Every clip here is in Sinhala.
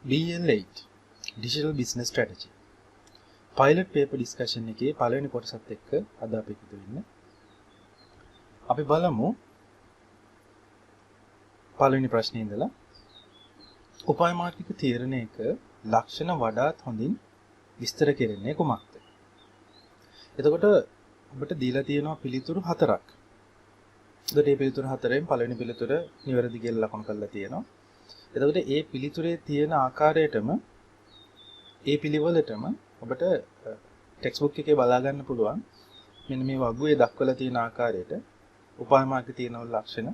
BL8 Digital Business Strategy Pilot Paper Discussion එකේ පළවෙනි කොටසත් එක්ක අද අපි එකතු වෙන්නේ. අපි බලමු පළවෙනි ප්‍රශ්නේ ඉඳලා උපාය මාර්ගික තීරණයක ලක්ෂණ වඩාත් හොඳින් විස්තර කෙරෙන්නේ කුමක්ද? එතකොට ඔබට දීලා තියෙනවා පිළිතුරු හතරක්. එතකොට මේ පිළිතුරු හතරෙන් පළවෙනි පිළිතුර නිවැරදි කියලා ලකුණු කරලා තියෙනවා. එතකොට ඒ පිළිතුරේ තියෙන ආකාරයටම ඒ පිළිවෙලටම ඔබට ටෙක්ස්ට් බුක් එකේ බලා ගන්න පුළුවන්. මෙන්න මේ වගුවේ දක්වලා තියෙන ආකාරයට උපාය මාර්ග තියෙන ලක්ෂණ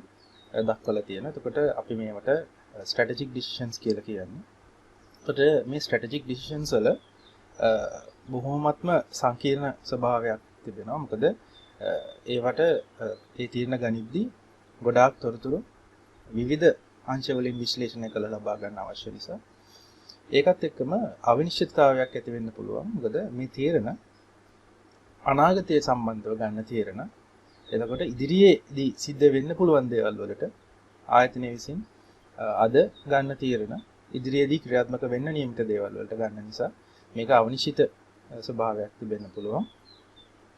දක්වලා තියෙනවා. එතකොට අපි මේවට strategic decisions කියලා කියන්නේ. එතකොට මේ strategic decisions වල බොහෝමත්ම සංකීර්ණ ස්වභාවයක් තිබෙනවා. මොකද ඒවට ඒ තීරණ ගනිද්දී ගොඩාක් තොරතුරු විවිධ අංශ වලින් විශ්ලේෂණය කරලා ලබා ගන්න අවශ්‍ය නිසා ඒකත් එක්කම අවිනිශ්චිතතාවයක් ඇති වෙන්න පුළුවන්. මොකද මේ තීරණ අනාගතය සම්බන්ධව ගන්න තීරණ. එතකොට ඉදිරියේදී සිද්ධ වෙන්න පුළුවන් දේවල් වලට ආයතනය විසින් අද ගන්න තීරණ ඉදිරියේදී ක්‍රියාත්මක වෙන්න නියමිත දේවල් වලට ගන්න නිසා මේක අවිනිශ්චිත ස්වභාවයක් තිබෙන්න පුළුවන්.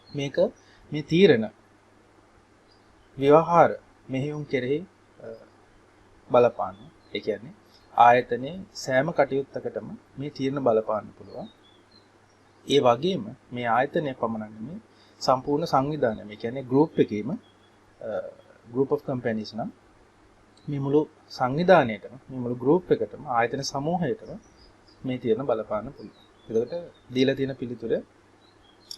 මේක මේ තීරණ ව්‍යවහාර මෙහෙයුම් කෙරෙහි බලපාන. ඒ කියන්නේ ආයතනයේ සෑම කටයුත්තකටම මේ තීරණ බලපාන්න පුළුවන්. ඒ වගේම මේ ආයතනයේ පමණක් නෙමෙයි සම්පූර්ණ සංවිධානය. මේ කියන්නේ group එකේම group of companies නම් මේ මුළු සංවිධානයේටම මේ මුළු group එකටම ආයතන සමූහයටම මේ තීරණ බලපාන්න පුළුවන්. එතකොට දීලා තියෙන පිළිතුර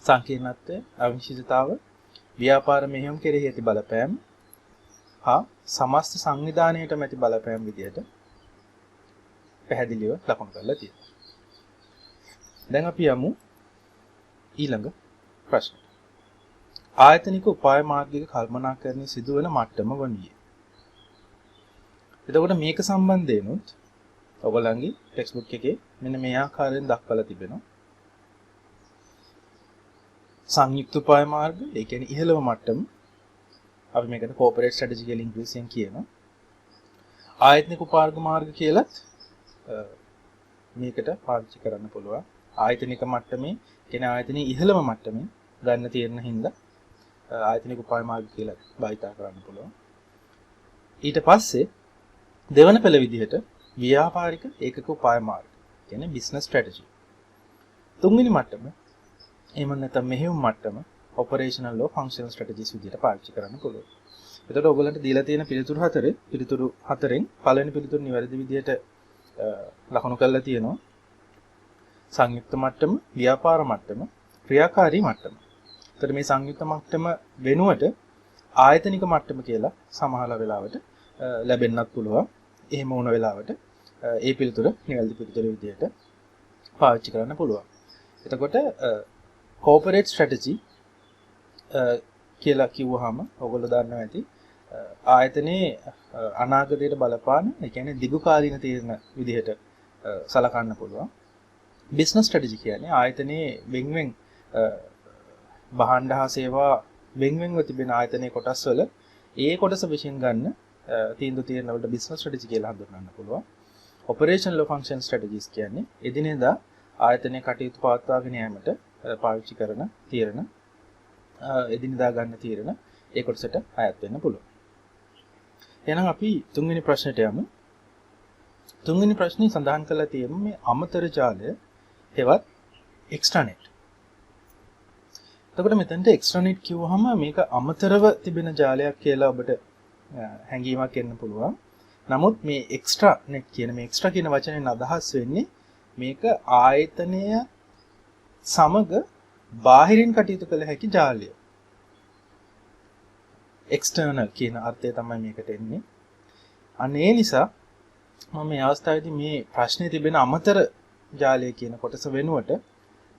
සංකීර්ණත්වය, අවිනිශ්චිතතාව, ව්‍යාපාර මෙහෙයුම් කෙරෙහි ඇති බලපෑම හා සමස්ත සංවිධානයේටම ඇති බලපෑම විදිහට පැහැදිලිව ලකුණු කරලා තියෙනවා. දැන් අපි යමු ඊළඟ ප්‍රශ්නට. ආයතනික උපාය මාර්ගික කල්පනාකරණය සිදුවන මට්ටම වන්නේ. එතකොට මේක සම්බන්ධයෙන්ුත් ඔයගොල්ලන්ගේ ටෙක්ස්ට් බුක් එකේ මෙන්න මේ ආකාරයෙන් දක්වලා තිබෙනවා. සංයුක්ත උපාය මාර්ග, ඒ කියන්නේ ඉහළම මට්ටම. අපි මේකට corporate strategy කියලා ඉංග්‍රීසියෙන් කියනවා. ආයතනික උපාය මාර්ග කියලත් මේකට පාවිච්චි කරන්න පුළුවන්. ආයතනික මට්ටමේ කියන්නේ ආයතනයේ ඉහළම මට්ටමේ ගන්න තියෙන හින්දා ආයතනික උපාය මාර්ග කියලා භාවිතා කරන්න පුළුවන්. ඊට පස්සේ දෙවන පෙළ විදිහට ව්‍යාපාරික ඒකක උපාය මාර්ග කියන්නේ business strategy. තුන්වෙනි මට්ටම එහෙම නැත්නම් මෙහෙයුම් මට්ටම operational law functional strategies විදිහට පාවිච්චි කරන්න පුළුවන්. එතකොට ඔයගොල්ලන්ට දීලා තියෙන පිළිතුරු හතරෙන් පළවෙනි පිළිතුරු නිවැරදි විදිහට ලකුණු කරලා තියෙනවා. සංයුක්ත මට්ටම, ව්‍යාපාර මට්ටම, ක්‍රියාකාරී මට්ටම. එතකොට මේ සංයුක්ත මට්ටම වෙනුවට ආයතනික මට්ටම කියලා සමහර වෙලාවට ලැබෙන්නත් පුළුවන්. එහෙම වුණ වෙලාවට ඒ පිළිතුර නිවැරදි පිළිතුර විදිහට පාවිච්චි කරන්න පුළුවන්. එතකොට corporate strategy කියලා කිව්වහම ඔයගොල්ලෝ දන්නවා ඇති ආයතනයේ අනාගතයට බලපාන, ඒ කියන්නේ දිගු කාලීන තීරණ විදිහට සලකන්න පුළුවන්. business strategy කියන්නේ ආයතනයේ වෙන්වෙන් භාණ්ඩ හා සේවා වෙන්වෙන්ව තිබෙන ආයතනයේ කොටස් වල ඒ කොටස විශ්ින් ගන්න තීන්දුව తీරන වලට business strategy කියලා හඳුන්වන්න පුළුවන්. operational function strategies කියන්නේ එදිනෙදා ආයතනයේ කටයුතු පවත්වාගෙන යාමට පාවිච්චි කරන තීරණ, එදිනෙදා ගන්න තීරණ ඒ කොටසට අයත් වෙන්න පුළුවන්. එහෙනම් අපි තුන්වෙනි ප්‍රශ්නයට යමු. තුන්වෙනි ප්‍රශ්නේ සඳහන් කරලා තියෙන්නේ මේ අමතර ජාලය හෙවත් extranet. එතකොට මෙතනට extranet කිව්වහම මේක අමතරව තිබෙන ජාලයක් කියලා ඔබට හැඟීමක් එන්න පුළුවන්. නමුත් මේ extranet කියන මේ extra කියන වචනයෙන් අදහස් වෙන්නේ මේක ආයතනය සමග බාහිරින් කටයුතු කළ හැකි ජාලය. external කියන අර්ථය තමයි මේකට එන්නේ. අන්න ඒ නිසා මම මේ අවස්ථාවේදී මේ ප්‍රශ්නේ තිබෙන අමතර ජාලය කියන කොටස වෙනුවට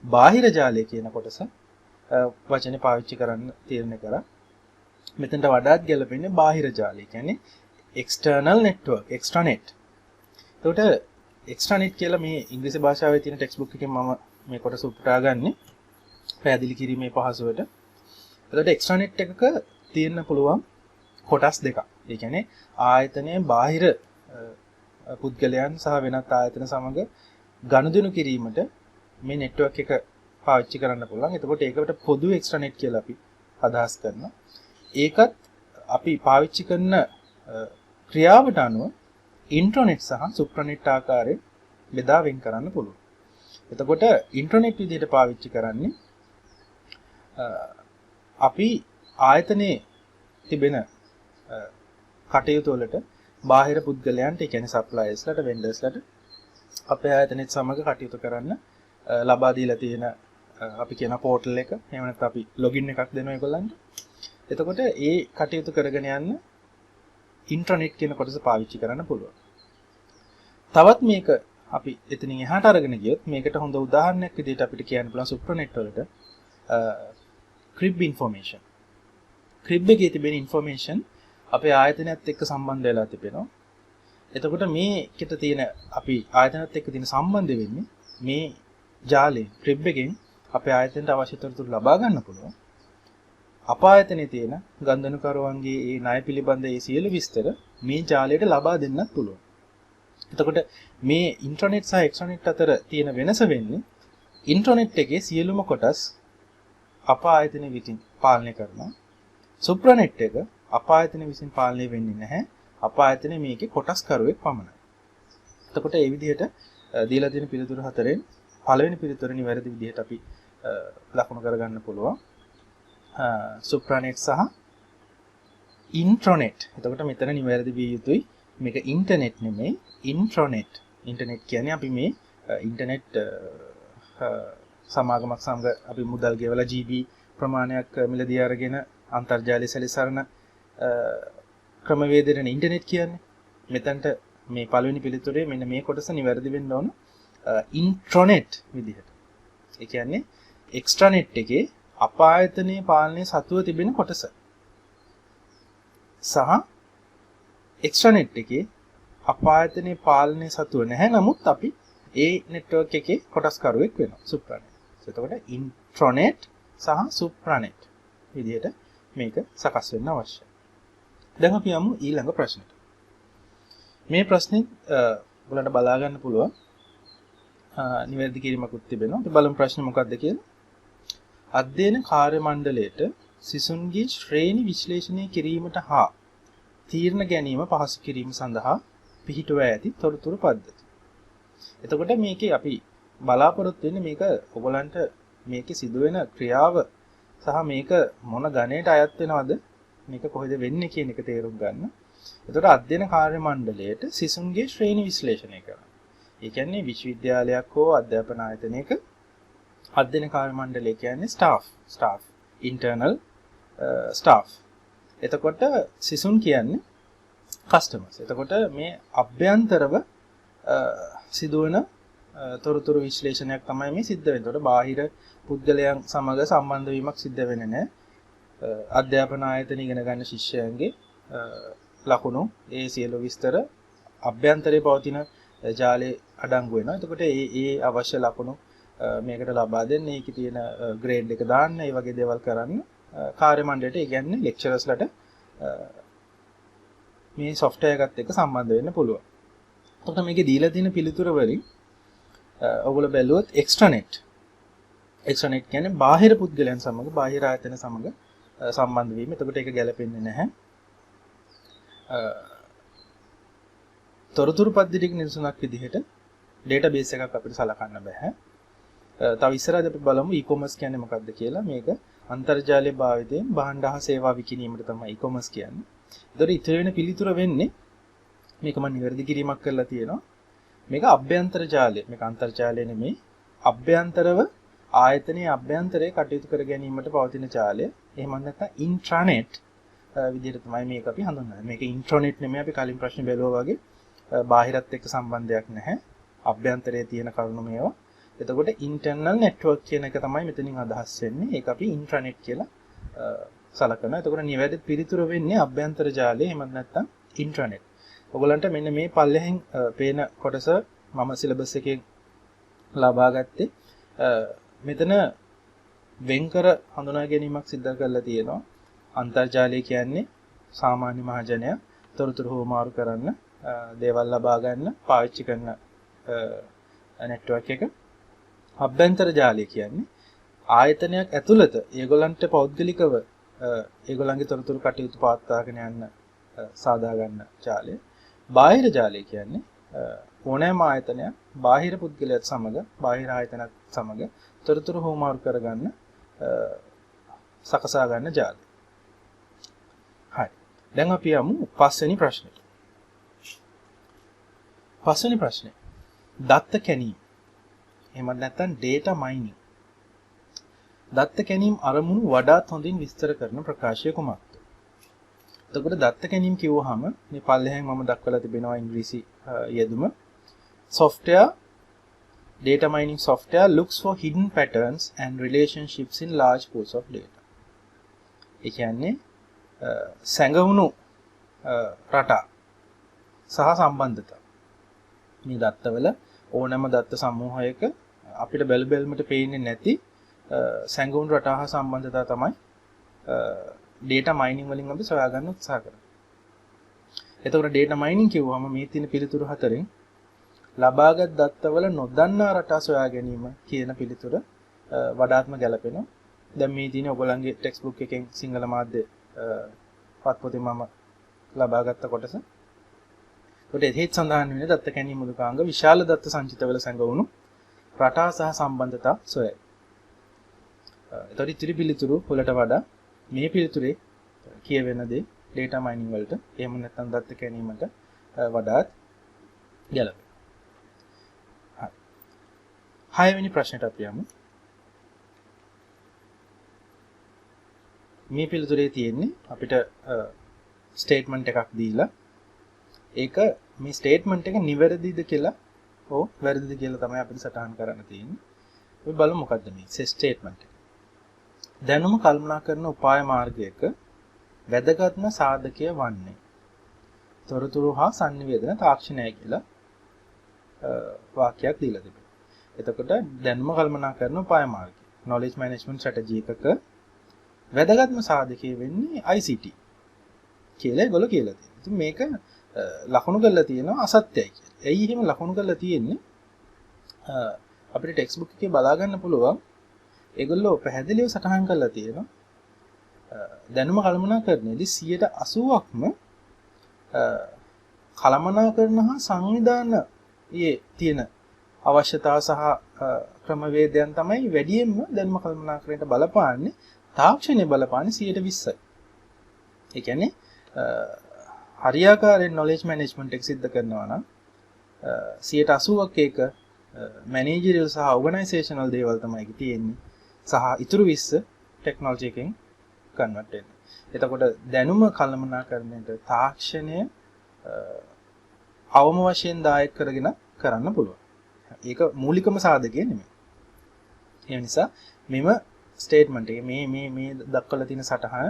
බාහිර ජාලය කියන කොටස වචනේ පාවිච්චි කරන්න තීරණය කරා. මෙතනට වඩාත් ගැලපෙන්නේ බාහිර ජාලය. කියන්නේ external network, extranet. එතකොට extranet කියලා මේ ඉංග්‍රීසි භාෂාවේ තියෙන ටෙක්ස්ට් බුක් එකෙන් මම මේ කොටස උපුටා ගන්නේ පැහැදිලි කිරීමේ පහසුවට. එතකොට extranet එකක තියෙන්න පුළුවන් කොටස් දෙකක්. ඒ කියන්නේ ආයතනයේ බාහිර පුද්ගලයන් සහ වෙනත් ආයතන සමග ගනුදෙනු කිරීමට මේ නෙට්වර්ක් එක පාවිච්චි කරන්න පුළුවන්. එතකොට ඒකට පොදු එක්ස්ට්‍රානෙට් කියලා අපි අදහස් කරනවා. ඒකත් අපි පාවිච්චි කරන ක්‍රියාවට අනුව ඉන්ට්‍රනෙට් සහ සුප්‍රනෙට් ආකාරයෙන් බෙදා වෙන් කරන්න පුළුවන්. එතකොට ඉන්ටර්නෙට් විදිහට පාවිච්චි කරන්නේ අපි ආයතනයේ තිබෙන කටයුතු වලට බාහිර පුද්ගලයන්ට, ඒ කියන්නේ සප්ලයර්ස්ලාට, වෙන්ඩර්ස්ලාට අපේ ආයතනෙත් සමග කටයුතු කරන්න ලබා දීලා තියෙන අපි කියන පෝර්ටල් එක. එහෙම නැත්නම් අපි ලොගින් එකක් දෙනවා ඒගොල්ලන්ට. එතකොට ඒ කටයුතු කරගෙන යන්න ඉන්ටර්නෙට් කියන කොටස පාවිච්චි කරන්න පුළුවන්. තවත් මේක අපි එතනින් එහාට අරගෙන ගියොත් මේකට හොඳ උදාහරණයක් විදිහට අපිට කියන්න පුළුවන් සුප්‍රනෙට් වලට ක්‍රිබ් ඉන්ෆර්මේෂන්. ක්‍රිබ් එකේ තිබෙන ඉන්ෆර්මේෂන් අපේ ආයතනයත් එක්ක සම්බන්ධ වෙලා තිබෙනවා. එතකොට මේකට තියෙන අපි ආයතනයත් එක්ක තියෙන සම්බන්ධ වෙන්නේ මේ ජාලයෙන් ක්‍රිබ් එකෙන් අපේ ආයතනයට අවශ්‍ය තොරතුරු ලබා ගන්න පුළුවන්. අප ආයතනයේ තියෙන ගන්ධනුකරුවන්ගේ ඒ ණය පිළිබඳ ඒ සියලු විස්තර මේ ජාලයට ලබා දෙන්නත් පුළුවන්. එතකොට මේ ඉන්ටර්නෙට් සහ එක්ස්ට්‍රානෙට් අතර තියෙන වෙනස වෙන්නේ ඉන්ටර්නෙට් එකේ සියලුම කොටස් අප ආයතන විසින් පාලනය කරනවා. සුප්‍රනෙට් එක අප ආයතන විසින් පාලනය වෙන්නේ නැහැ. අප ආයතනයේ මේකේ කොටස්කරුවෙක් පමණයි. එතකොට මේ විදිහට දීලා තියෙන පිළිතුරු හතරෙන් පළවෙනි පිළිතුර නිවැරදි විදිහට අපි ලකුණු කරගන්න පුළුවන්. සුප්‍රනෙට් සහ ඉන්ට්‍රනෙට්. එතකොට මෙතන නිවැරදි විය යුතුයි. මේක ඉන්ටර්නෙට් නෙමෙයි, ඉන්ට්‍රනෙට්. ඉන්ටර්නෙට් කියන්නේ අපි මේ ඉන්ටර්නෙට් සමාගමක් සමග අපි මුදල් ගෙවලා GB ප්‍රමාණයක් මිලදී අරගෙන අන්තර්ජාලය සැලසරන ක්‍රමවේදයෙන් ඉන්ටර්නෙට් කියන්නේ. මෙතනට මේ පළවෙනි පිළිතුරේ මෙන්න මේ කොටස නිවැරදි වෙන්න ඕන ඉන්ට්‍රනෙට් විදිහට. ඒ කියන්නේ එක්ස්ට්‍රානෙට් එකේ අප ආයතනයේ පාලනයේ සතුව තිබෙන කොටස සහ එක්ස්ට්‍රානෙට් එකේ අප ආයතනයේ පාලනයේ සතුව නැහැ. නමුත් අපි ඒ නෙට්වර්ක් එකේ කොටස්කරුවෙක් වෙනවා සුප්‍රනෙට්. එතකොට ඉන්ට්‍රනෙට් සහ සුප්‍රනෙට් විදිහට මේක සකස් වෙන්න අවශ්‍යයි. දැන් අපි යමු ඊළඟ ප්‍රශ්නෙට. මේ ප්‍රශ්නේ ඔයගලන්ට බලා ගන්න පුළුවන් නිවැරදි කිරීමකුත් තිබෙනවා. අපි බලමු ප්‍රශ්නේ මොකක්ද කියලා. අධ්‍යයන කාර්ය මණ්ඩලයට සිසුන්ගේ ශ්‍රේණි විශ්ලේෂණය කිරීමට හා තීරණ ගැනීම පහසු කිරීම සඳහා පිහිටුවා ඇති තොරතුරු පද්ධති. එතකොට මේකේ අපි බලාපොරොත්තු වෙන්නේ මේක ඔයගලන්ට මේකේ සිදුවෙන ක්‍රියාව සහ මේක මොන ගණයට අයත් වෙනවද, මේක කොහෙද වෙන්නේ කියන එක තේරුම් ගන්න. එතකොට අධ්‍යයන කාර්ය මණ්ඩලයට සිසුන්ගේ ශ්‍රේණි විශ්ලේෂණය කරනවා. ඒ කියන්නේ විශ්වවිද්‍යාලයක් හෝ අධ්‍යාපන ආයතනයක අධ්‍යයන කාර්ය මණ්ඩලය කියන්නේ ස්ටාෆ් ඉන්ටර්නල් ස්ටාෆ්. එතකොට සිසුන් කියන්නේ කස්ටමර්ස්. එතකොට මේ අභ්‍යන්තරව සිදුවන තොරතුරු විශ්ලේෂණයක් තමයි මේ සිද්ධ වෙන්නේ. එතකොට බාහිර පුද්ගලයන් සමග සම්බන්ධ වීමක් සිද්ධ වෙන්නේ නැහැ. අධ්‍යාපන ආයතන ඉගෙන ගන්න ශිෂ්‍යයන්ගේ ලකුණු ඒ සියලු විස්තර අභ්‍යන්තරයේ පවතින ජාලේ අඩංගු වෙනවා. එතකොට ඒ අවශ්‍ය ලකුණු මේකට ලබා දෙන්න, ඒකේ තියෙන ග්‍රේඩ් එක දාන්න, ඒ වගේ දේවල් කරන්න කාර්ය මණ්ඩලයට, ඒ කියන්නේ ලෙක්චරර්ස්ලාට මේ software එකත් එක්ක සම්බන්ධ වෙන්න පුළුවන්. එතකොට මේකේ දීලා තියෙන පිළිතුර වලින් ඔයගොල්ලෝ බැලුවොත් එක්ස්ට්‍රානෙට් කියන්නේ බාහිර පුද්ගලයන් සමග, බාහිර ආයතන සමග සම්බන්ධ වීම. එතකොට ඒක ගැලපෙන්නේ නැහැ. තොරතුරු පද්ධතියක නිදසුනක් විදිහට ඩේටාබේස් එකක් අපිට සලකන්න බෑ. තව ඉස්සරහදී අපි බලමු e-commerce කියන්නේ මොකක්ද කියලා. මේක අන්තර්ජාලය භාවිතයෙන් භාණ්ඩ හා සේවා විකිණීමට තමයි e-commerce කියන්නේ. ඒතර ඉතිරි වෙන පිළිතුර වෙන්නේ මේක මම නිවැරදි කිරීමක් කරලා තියෙනවා. මේක අභ්‍යන්තර ජාලය. මේක අන්තර්ජාලය නෙමෙයි. අභ්‍යන්තරව ආයතනයේ අභ්‍යන්තරයේ කටයුතු කර ගැනීමට පවතින ජාලය. එහෙම නැත්නම් ඉන්ට්‍රානෙට් විදිහට තමයි මේක අපි හඳුන්වන්නේ. මේක ඉන්ට්‍රනෙට් නෙමෙයි. අපි කලින් ප්‍රශ්නේ බැලුවා වගේ බාහිරත් එක්ක සම්බන්ධයක් නැහැ. අභ්‍යන්තරයේ තියෙන කරුණු මේවා. එතකොට ඉන්ටර්නල් නෙට්වර්ක් කියන එක තමයි මෙතනින් අදහස් වෙන්නේ. ඒක අපි ඉන්ට්‍රනෙට් කියලා සලකනවා. එතකොට නිවැරදි පිළිතුර වෙන්නේ අභ්‍යන්තර ජාලය, එහෙම නැත්නම් ඉන්ට්‍රනෙට්. ඔයගලන්ට මෙන්න මේ පල්ලෙහෙන් පේන කොටස මම සිලබස් එකෙන් ලබා ගත්තේ. මෙතන වෙන්කර හඳුනා ගැනීමක් සිදු කරලා තියෙනවා. අන්තර්ජාලය කියන්නේ සාමාන්‍ය මහජනයා තොරතුරු හොමාරු කරන්න දේවල් ලබා ගන්න පාවිච්චි කරන network එක. අභ්‍යන්තර ජාලය කියන්නේ ආයතනයක් ඇතුළත ඒගොල්ලන්ට පෞද්ගලිකව ඒගොල්ලන්ගේ තොරතුරු කටයුතු පවත්වාගෙන යන්න සාදා ගන්න ජාලය. බාහිර ජාලය කියන්නේ ඕනෑම ආයතනයක් බාහිර පුද්ගලයාත් සමග බාහිර ආයතනත් සමග තොරතුරු හුවමාරු කරගන්න සකසා ගන්න ජාලය. හරි. දැන් අපි යමු පස්වෙනි ප්‍රශ්නෙට. පස්වෙනි ප්‍රශ්නේ. දත්ත කැණීම. එහෙම නැත්නම් data mining. දත්ත කැණීම අරමුණු වඩාත් හොඳින් විස්තර කරන ප්‍රකාශය කුමක්ද? එතකොට දත්ත කැණීම කිව්වහම මේ පල්ලෙහෙන් මම දක්වලා තිබෙනවා ඉංග්‍රීසි යෙදුම. Software data mining software looks for hidden patterns and relationships in large pools of data. ඒ කියන්නේ සැඟවුණු රටා සහ සම්බන්ධතා. මේ දත්තවල ඕනෑම දත්ත සමූහයක අපිට බැලුමට පේන්නේ නැති සැඟවුණු රටා හා සම්බන්ධතා තමයි data mining වලින් අපි සොයා ගන්න උත්සාහ කරන්නේ. එතකොට data mining කිව්වම මේ තියෙන පිළිතුරු හතරෙන් ලබාගත් දත්තවල නොදන්නා රටා සොයා ගැනීම කියන පිළිතුර වඩාත්ම ගැලපෙනවා. දැන් මේ තියෙන ඔයගොල්ලන්ගේ ටෙක්ස්ට් බුක් එකෙන් සිංහල මාධ්‍ය පත්පොතේ මම ලබාගත්ත කොටස. ඒකට එහිත් සඳහන් වෙන්නේ දත්ත කැණීම මුලකාංග විශාල දත්ත සංචිතවල සැඟවුණු රටා සහ සම්බන්ධතා සොයයි. ඒතර ඉතිරි පිළිතුරු වලට වඩා මේ පිළිතුරේ කියවෙන දේ data mining වලට එහෙම නැත්නම් දත්ත කැණීමට වඩාත් ගැලපෙනවා. හරි. 6 වෙනි ප්‍රශ්නට අපි යමු. මේ පිළිතුරේ තියෙන්නේ අපිට ස්ටේට්මන්ට් එකක් දීලා ඒක මේ ස්ටේට්මන්ට් එක නිවැරදිද කියලා හෝ වැරදිද කියලා තමයි අපිට සටහන් කරන්න තියෙන්නේ. අපි බලමු මොකද්ද මේ ස්ටේට්මන්ට් එක. දැනුම කල්පනා කරන උපාය මාර්ගයක වැදගත්ම සාධකය වන්නේ තොරතුරු හා sannivedana තාක්ෂණය කියලා වාක්‍යයක් දීලා තිබෙනවා. එතකොට දැනුම කල්පනා කරන උපාය මාර්ගය knowledge management strategy එකක වැදගත්ම සාධකය වෙන්නේ ICT කියලා ඒගොල්ලෝ කියලා තියෙනවා. ඉතින් මේක ලකුණු කරලා තියෙනවා අසත්‍යයි කියලා. ඇයි එහෙම ලකුණු කරලා තියෙන්නේ? අපිට ටෙක්ස්ට් බුක් එකේ බලා ගන්න පුළුවන්. ඒගොල්ලෝ පැහැදිලිව සටහන් කරලා තියෙනවා. දැනුම කළමනාකරණයේදී 80%ක්ම කළමනාකරණ හා සංවිධානයේ තියෙන අවශ්‍යතාව සහ ක්‍රමවේදයන් තමයි වැඩියෙන්ම දැනුම කළමනාකරණයට බලපාන්නේ. තාක්ෂණය බලපාන්නේ 20%යි. ඒ කියන්නේ හරියාකාරයෙන් knowledge management එක සිද්ධ කරනවා නම් 80%ක් ඒක managerial සහ organizational දේවල් තමයි තියෙන්නේ. සහ ඉතුරු 20 ටෙක්නොලොජි එකෙන් කන්වර්ට් වෙන්නේ. එතකොට දැනුම කළමනාකරණයට තාක්ෂණය අවම වශයෙන් දායක කරගෙන කරන්න පුළුවන්. ඒක මූලිකම සාධකය නෙමෙයි. ඒ නිසා මෙම ස්ටේට්මන්ට් එක මේ දක්වලා තියෙන සටහන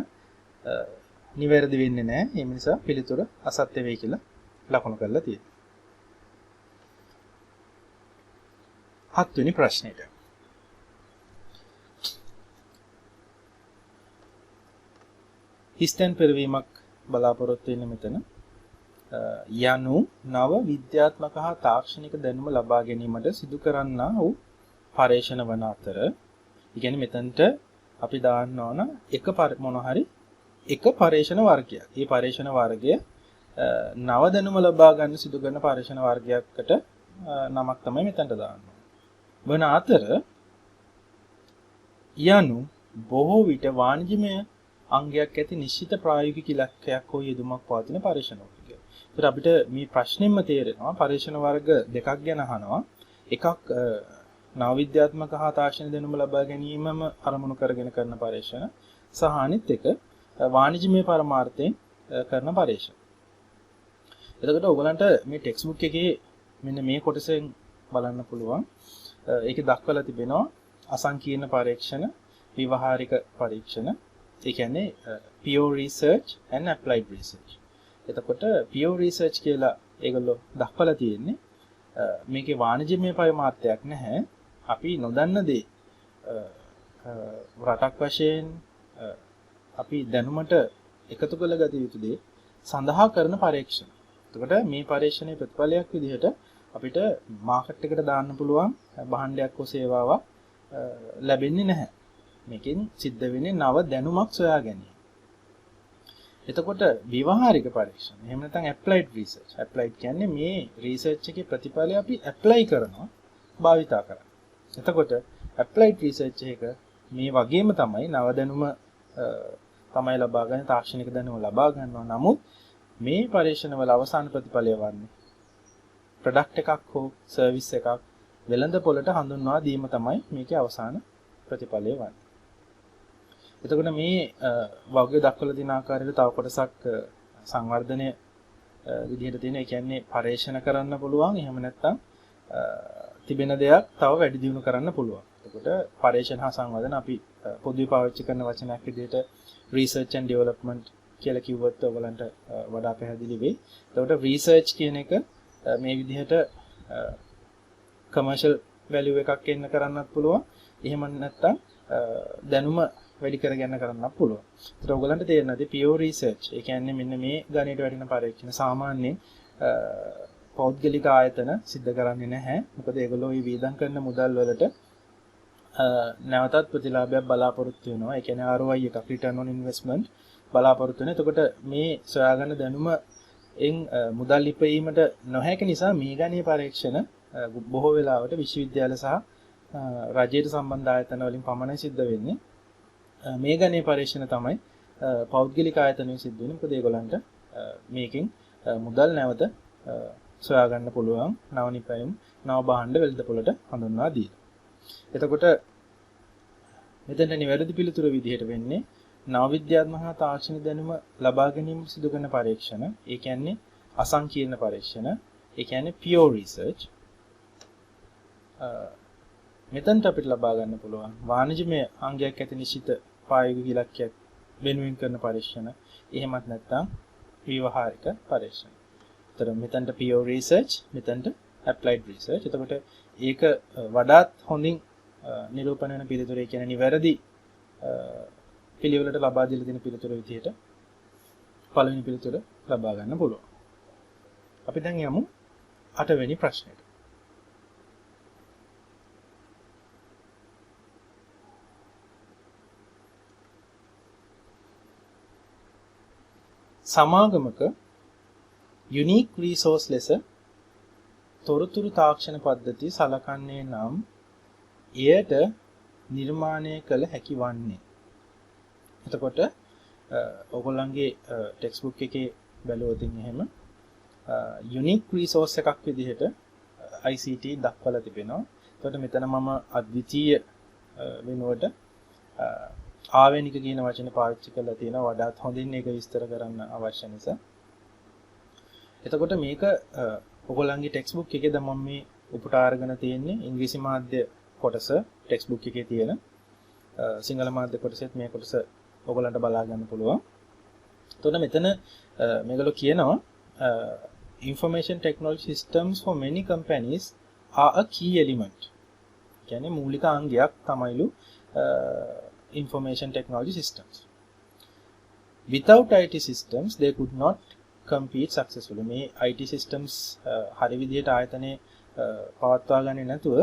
නිවැරදි වෙන්නේ නැහැ. ඒ නිසා පිළිතුර අසත්‍ය වෙයි කියලා ලකුණු කරලා තියෙනවා. 7 වෙනි ප්‍රශ්නෙට. හිස්තැන් පෙරවීමක් බලාපොරොත්තු වෙන මෙතන යනු නව විද්‍යාත්මක හා තාක්ෂණික දැනුම ලබා ගැනීමට සිදු කරන්නා වූ පරීක්ෂණ වන අතර ඉගෙන මෙතනට අපි දාන්න ඕන එක පරීක්ෂණ වර්ගයක්. මේ පරීක්ෂණ වර්ගය නව දැනුම ලබා ගන්න සිදු කරන පරීක්ෂණ වර්ගයකට නමක් තමයි මෙතනට දාන්න ඕන. වන අතර යනු බොහෝ විට වාණිජමය අංගයක් ඇති නිශ්චිත ප්‍රායෝගික ඉලක්කයක් හෝ යෙදුමක් පවතින පරීක්ෂණ වර්ගය. ඒත් අපිට මේ ප්‍රශ්නෙම්ම තේරෙනවා පරීක්ෂණ වර්ග දෙකක් ගැන අහනවා. එකක් නව විද්‍යාත්මක හා තාක්ෂණ දැනුම ලබා ගැනීමම අරමුණු කරගෙන කරන පරීක්ෂණ සහ අනිත් එක වාණිජමය පරමාර්ථයෙන් කරන පරීක්ෂණ. එතකොට ඔයගලන්ට මේ ටෙක්ස්ට් බුක් එකේ මෙන්න මේ කොටසෙන් බලන්න පුළුවන්. ඒකේ දක්වලා තිබෙනවා අසංකීර්ණ පරීක්ෂණ, විවහාරික පරීක්ෂණ. ඒ කියන්නේ pure research and applied research. එතකොට pure research කියලා ඒගොල්ලෝ දක්වලා තියෙන්නේ මේකේ වාණිජමය පරමාර්ථයක් නැහැ. අපි නොදන්න දේ රටක් වශයෙන් අපි දැනුමට එකතු කළ ගත යුතු දේ සඳහා කරන පරීක්ෂණ. එතකොට මේ පරීක්ෂණයේ ප්‍රතිඵලයක් විදිහට අපිට මාකට් එකට දාන්න පුළුවන් භාණ්ඩයක් හෝ සේවාවක් ලැබෙන්නේ නැහැ. මේකෙන් සිද්ධ වෙන්නේ නව දැනුමක් සොයා ගැනීම. එතකොට විවහාරික පරීක්ෂණ. එහෙම නැත්නම් ඇප්ලයිඩ් රිසර්ච්. ඇප්ලයිඩ් කියන්නේ මේ රිසර්ච් එකේ ප්‍රතිඵලය අපි ඇප්ලයි කරනවා, භාවිතා කරනවා. එතකොට ඇප්ලයිඩ් රිසර්ච් එක මේ වගේම තමයි නව දැනුම තමයි ලබා ගන්න, තාක්ෂණික දැනුම ලබා ගන්නවා. නමුත් මේ පරීක්ෂණවල අවසාන ප්‍රතිඵලය වන්නේ ප්‍රොඩක්ට් එකක් හෝ සර්විස් එකක් වෙළඳපොළට හඳුන්වා දීම තමයි මේකේ අවසාන ප්‍රතිඵලය වන්නේ. එතකොට මේ වගය දක්වලා තියෙන ආකාරයට තව කොටසක් සංවර්ධනය විදිහට තියෙන. ඒ කියන්නේ පරීක්ෂණ කරන්න පුළුවන්. එහෙම නැත්නම් තිබෙන දෙයක් තව වැඩි දියුණු කරන්න පුළුවන්. එතකොට පරීක්ෂණ හා සංවර්ධන අපි පොදුවේ පාවිච්චි කරන වචනයක් විදිහට research and development කියලා කිව්වොත් ඔයගලන්ට වඩා පැහැදිලි වෙයි. එතකොට research කියන එක මේ විදිහට commercial value එකක් එන්න කරන්නත් පුළුවන්. එහෙම නැත්නම් දැනුම වැඩි කරගන්න කරන්නත් පුළුවන්. ඒත් ඔයගලන්ට තේරෙනවද pure research? ඒ කියන්නේ මෙන්න මේ ගණිතයට වැටෙන පරීක්ෂණ සාමාන්‍යයෙන් පෞද්ගලික ආයතන සිද්ධ කරන්නේ නැහැ. මොකද ඒගොල්ලෝ මේ වියදම් කරන මුදල් වලට නැවතත් ප්‍රතිලාභයක් බලාපොරොත්තු වෙනවා. ඒ කියන්නේ ROI එකක්, return on investment බලාපොරොත්තු වෙනවා. එතකොට මේ සොයාගන්න දැනුම මුදල් ඉපයීමට නොහැකි නිසා මේ ගණීය පරීක්ෂණ බොහෝ වෙලාවට විශ්වවිද්‍යාල සහ රජයට සම්බන්ධ ආයතන වලින් පමණයි සිද්ධ වෙන්නේ. මේ ගණීය පරීක්ෂණ තමයි පෞද්ගලික ආයතනවලින් සිද්ධ වෙන්නේ. මොකද ඒගොල්ලන්ට මේකෙන් මුදල් නැවත සොයා ගන්න පුළුවන් නව නිපැයුම්, නව භාණ්ඩ වෙළඳපොළට හඳුන්වා දීලා. එතකොට මෙතෙන්ට නිවැරදි පිළිතුර විදිහට වෙන්නේ නව විද්‍යාත්මක හා තාක්ෂණික දැනුම ලබා ගැනීම සිදු කරන පරීක්ෂණ. ඒ කියන්නේ අසංකීර්ණ පරීක්ෂණ. ඒ කියන්නේ pure research. මෙතෙන්ට අපිට ලබා ගන්න පුළුවන් වාණිජමය අංගයක් ඇති නිශ්චිත ප්‍රායෝගික ඉලක්කයක් වෙනුවෙන් කරන පරීක්ෂණ. එහෙමත් නැත්නම් විවහාරික පරීක්ෂණ. ඒතර මෙතෙන්ට pure research, මෙතෙන්ට applied research. එතකොට ඒක වඩාත් හොඳින් නිරූපණය වෙන පිළිතුර. ඒ කියන්නේ නිවැරදි පිළිවෙලට ලබා දීලා තියෙන පිළිතුර විදිහට පළවෙනි පිළිතුර ලබා ගන්න පුළුවන්. අපි දැන් යමු 8 වෙනි ප්‍රශ්නෙට. සමාගමක යුනික් රිසෝස් ලෙස තොරතුරු තාක්ෂණ පද්ධතිය සලකන්නේ නම් එයට නිර්මාණය කළ හැකි වන්නේ. එතකොට ඔයගොල්ලන්ගේ ටෙක්ස්ට් බුක් එකේ බැලුවොත් එහෙම යුනික් රිසෝස් එකක් විදිහට ICT දක්වලා තිබෙනවා. එතකොට මෙතන මම අද්විතීය වෙනුවට ආවේනික කියන වචනේ පාවිච්චි කරලා තියෙනවා වඩාත් හොඳින් ඒක විස්තර කරන්න අවශ්‍ය නිසා. එතකොට මේක ඔයගොල්ලන්ගේ ටෙක්ස්ට් බුක් එකේ දැන් මම මේ උපුටා අරගෙන තියෙන්නේ ඉංග්‍රීසි මාධ්‍ය කොටස ටෙක්ස්ට් බුක් එකේ තියෙන. සිංහල මාධ්‍ය කොටසෙත් මේ කොටස ඔයගොල්ලන්ට බලා ගන්න පුළුවන්. එතකොට මෙතන මේගොල්ලෝ කියනවා information technology systems for many companies are a key element. කියන්නේ මූලික අංගයක් තමයිලු information technology systems. Without IT systems they could not compete successfully. මේ IT systems හරි විදිහට ආයතනයේ පවත්වා ගන්නේ නැතුව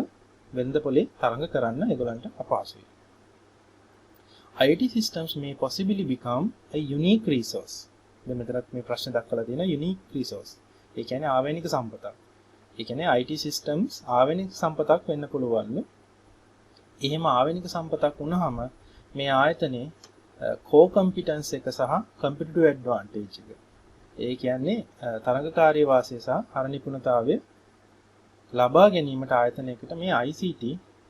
වෙළඳපොලේ තරඟ කරන්න ඒගොල්ලන්ට අපහසුයි. IT systems may possibly become a unique resource. දැන් මෙතනත් මේ ප්‍රශ්න දක්වලා තියෙනවා unique resource. ඒ කියන්නේ ආවේනික සම්පතක්. ඒ කියන්නේ IT systems ආවේනික සම්පතක් වෙන්න පුළුවන්. එහෙම ආවේනික සම්පතක් වුණාම මේ ආයතනයේ core competence එක සහ competitive advantage එක. ඒ කියන්නේ තරඟකාරී වාසිය සහ හර නිපුණතාවය ලබා ගැනීමට ආයතනයකට මේ ICT